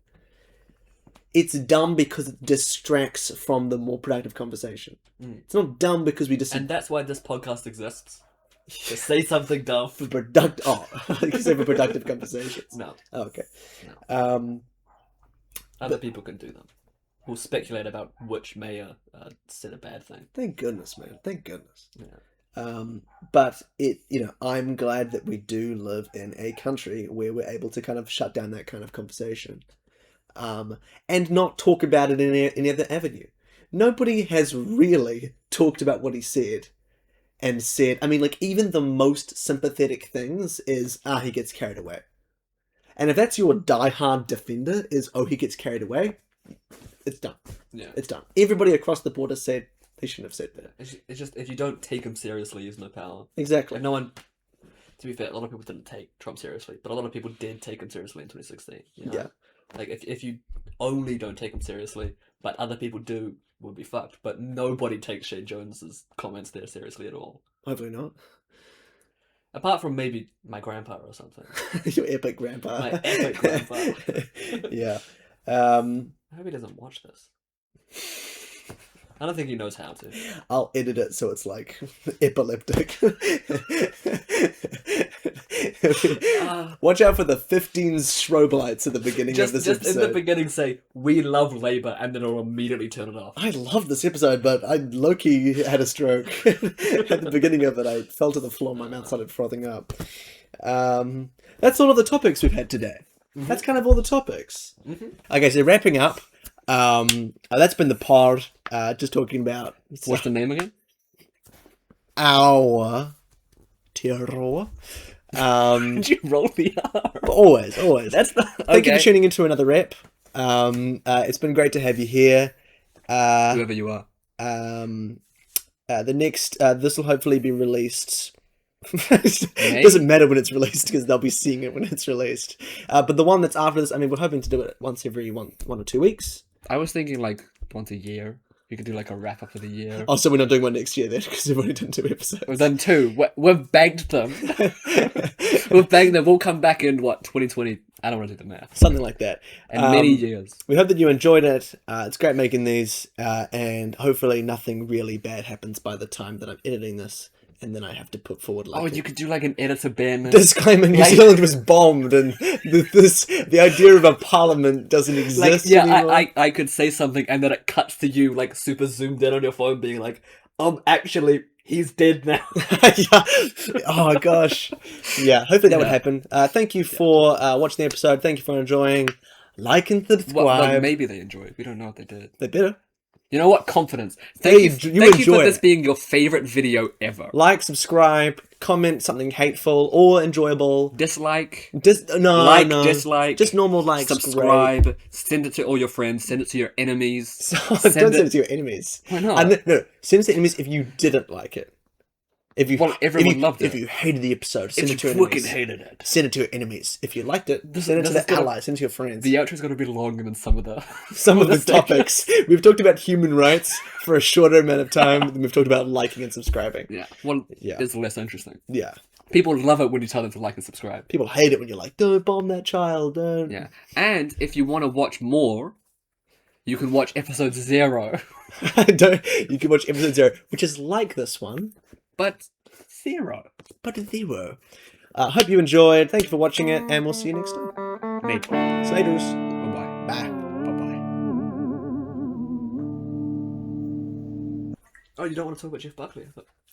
It's dumb because it distracts from the more productive conversation. It's not dumb because we just... And that's why this podcast exists. To say something dumb. For productive conversations. No. Oh, okay. No. Other people can do them. we'll speculate about which mayor said a bad thing. Thank goodness, man. Thank goodness. Yeah. But I'm glad that we do live in a country where we're able to kind of shut down that kind of conversation, and not talk about it in any other avenue. Nobody has really talked about what he said, and said, I mean, like, even the most sympathetic things is, he gets carried away. And if that's your diehard defender, is, he gets carried away, it's done. Yeah. It's done. Everybody across the board has said they shouldn't have said that. It's just, if you don't take him seriously, he's no power. Exactly. Like, no one, to be fair, a lot of people didn't take Trump seriously, but a lot of people did take him seriously in 2016. You know? Yeah. Like, if you only don't take him seriously, but other people do, we'll be fucked. But nobody takes Shane Jones's comments there seriously at all. Hopefully not. Apart from maybe my grandpa or something. Your epic grandpa. My epic grandpa. Yeah. I hope he doesn't watch this. I don't think he knows how to. I'll edit it so it's like epileptic. Watch out for the 15 strobe lights at the beginning of this episode. Just in the beginning say, we love Labour, and then it'll immediately turn it off. I love this episode, but I low-key had a stroke. At the beginning of it, I fell to the floor, my mouth started frothing up. That's all of the topics we've had today. Mm-hmm. That's kind of all the topics. Mm-hmm. Okay, so wrapping up, that's been the pod, just talking about... What's the name again? Ourtearoa. Did you roll the R? Always. That's the... Okay. Thank you for tuning into another rep. It's been great to have you here. Whoever you are. The next, this will hopefully be released... It doesn't matter when it's released because they'll be seeing it when it's released. But the one that's after this, I mean, we're hoping to do it once every one or 2 weeks. I was thinking like once a year. You could do like a wrap up of the year. Oh, so we're not doing one next year then because we've already done 2 episodes. We've done 2. We've bagged them. We've bagged them. We'll come back in 2020. I don't want to do the math. Something like that. And many years. We hope that you enjoyed it. It's great making these, and hopefully nothing really bad happens by the time that I'm editing this. And then I have to put forward like... you could do like an editor ban. Disclaimer, New Zealand was bombed and the idea of a parliament doesn't exist anymore. I could say something and then it cuts to you like super zoomed in on your phone being like, actually, he's dead now. Yeah. Oh gosh. Yeah, hopefully that would happen. Thank you for watching the episode. Thank you for enjoying. Like and subscribe. Well, maybe they enjoyed. We don't know what they did. They better. You know what? Confidence. Thank you for this being your favorite video ever. Like, subscribe, comment something hateful or enjoyable. Dislike. No. Dislike. Just normal like. Subscribe. Great. Send it to all your friends. Send it to your enemies. Don't send it to your enemies. Why not? No. Send it to enemies if you didn't like it. Everyone loved it. If you hated the episode, send it to your enemies. If you fucking hated it, send it to your enemies. If you liked it, send it to the allies, send it to your friends. The outro's got to be longer than some of the topics. We've talked about human rights for a shorter amount of time than we've talked about liking and subscribing. Yeah. Well, it's less interesting. Yeah. People love it when you tell them to like and subscribe. People hate it when you're like, don't bomb that child, don't. Yeah. And if you want to watch more, you can watch episode 0. You can watch episode 0, which is like this one. But 0. Hope you enjoyed. Thank you for watching it, and we'll see you next time. Slaters. Bye-bye. Bye. Bye-bye. Oh, you don't want to talk about Jeff Buckley?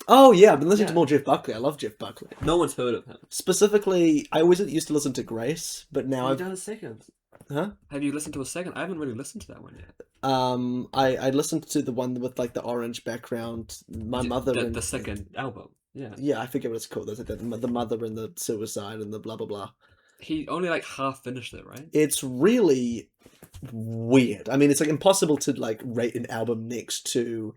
Oh, yeah, I've been listening to more Jeff Buckley. I love Jeff Buckley. No one's heard of him. Specifically, I always used to listen to Grace, but now I've done a second. Huh? Have you listened to a second? I haven't really listened to that one yet. I listened to the one with like the orange background. The second album. Yeah. Yeah, I forget what it's called. There's like the mother and the suicide and the blah blah blah. He only like half finished it, right? It's really weird. I mean, it's like impossible to like rate an album next to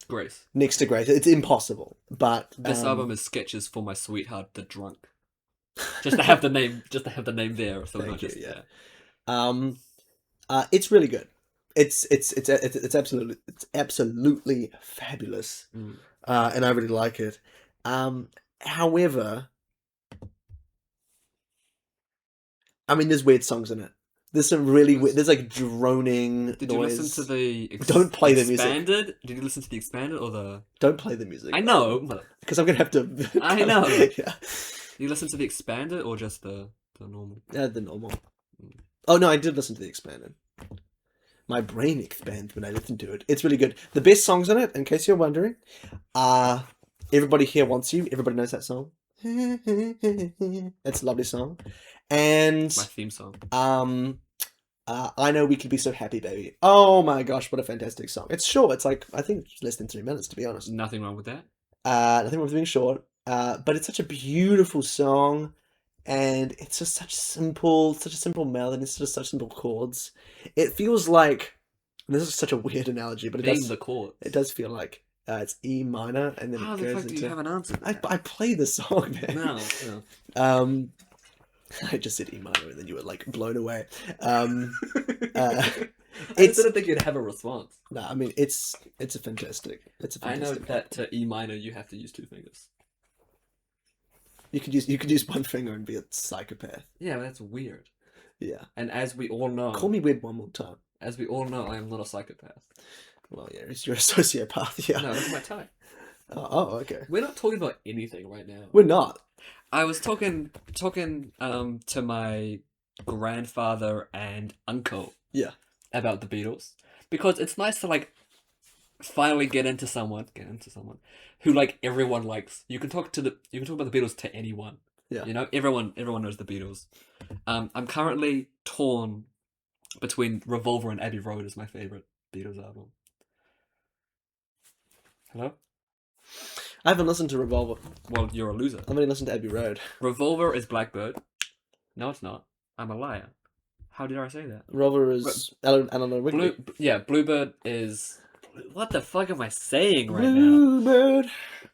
Grace. It's impossible. But this album is sketches for my sweetheart, the drunk. Just to have the name there. So Thank you, yeah. It's really good. It's absolutely fabulous. And I really like it. However, I mean, there's weird songs in it. There's some really weird. There's like droning noise. Did you listen to the Don't play the music. Expanded? Did you listen to the expanded or the? Don't play the music. I know, because I'm gonna have to. I know. Yeah. You listen to the expanded or just the normal? The normal. Oh no, I did listen to the expanded. my brain expands when I listen to it. It's really good. The best songs on it, in case you're wondering, are Everybody Here Wants You. Everybody knows that song. It's a lovely song. And My theme song. I Know We Could Be So Happy, Baby. Oh my gosh, what a fantastic song. It's short. It's like, I think it's less than 3 minutes, to be honest. Nothing wrong with that. Nothing wrong with being short. But it's such a beautiful song. And it's just such a simple melody. It's just such simple chords. It feels like, this is such a weird analogy, but Name the chords. it does feel like it's E minor, and then How it the goes fuck into. do you have an answer? I play the song, man. No. I just said E minor, and then you were like blown away. I didn't think you'd have a response. No, I mean it's a fantastic. I know that to E minor you have to use 2 fingers. You could use one finger and be a psychopath. Yeah, that's weird. Yeah. And as we all know, Call me weird one more time. As we all know, I am not a psychopath. Well, yeah, you're a sociopath. Yeah. No, look at my tie. Oh, okay. We're not talking about anything right now. We're not. I was talking to my grandfather and uncle. Yeah. About the Beatles, because it's nice to like finally get into someone who like everyone likes. You can talk about the Beatles to anyone. Yeah. You know, everyone knows the Beatles. I'm currently torn between Revolver and Abbey Road as my favorite Beatles album. Hello? I haven't listened to Revolver. Well, you're a loser. I've only listened to Abbey Road. Revolver is Blackbird. No, it's not. I'm a liar. How did I say that? Revolver is Eleanor Rigby. Bluebird is. What the fuck am I saying right Bluebird.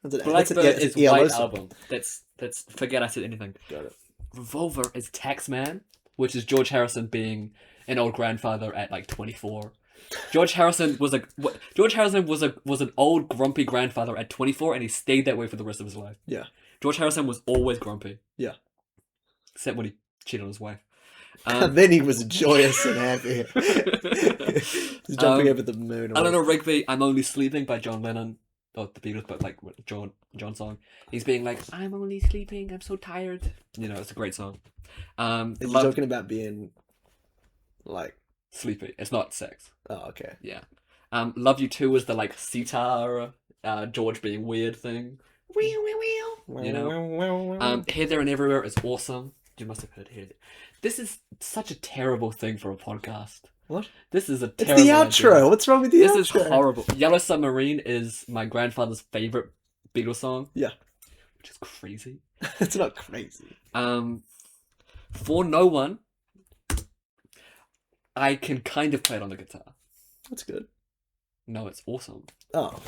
now? Blackbird is White Album. That's forget I said anything. Got it. Revolver is Taxman, which is George Harrison being an old grandfather at like 24. George Harrison was an old grumpy grandfather at 24, and he stayed that way for the rest of his life. Yeah. George Harrison was always grumpy. Yeah. Except when he cheated on his wife. Then he was joyous and happy. He's jumping over the moon. Eleanor Rigby, I'm Only Sleeping by John Lennon. Not the Beatles, but like John song. He's being like, I'm only sleeping, I'm so tired. You know, it's a great song. Is he talking about being like sleepy? It's not sex. Oh, okay. Yeah. Love You Too was the like sitar, George being weird thing. You know? Here, There and Everywhere is awesome. You must have heard Here. This is such a terrible thing for a podcast. What? This is a It's terrible the outro. idea. What's wrong with the outro? This is horrible. Yellow Submarine is my grandfather's favorite Beatles song. Yeah. Which is crazy. It's not crazy. For No One, I can kind of play it on the guitar. That's good. No, it's awesome. Oh.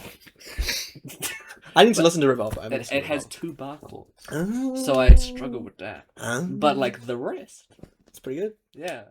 I need to listen to Revolver. It has 2 bar chords. Oh. So I struggle with that. But like the rest. It's pretty good. Yeah.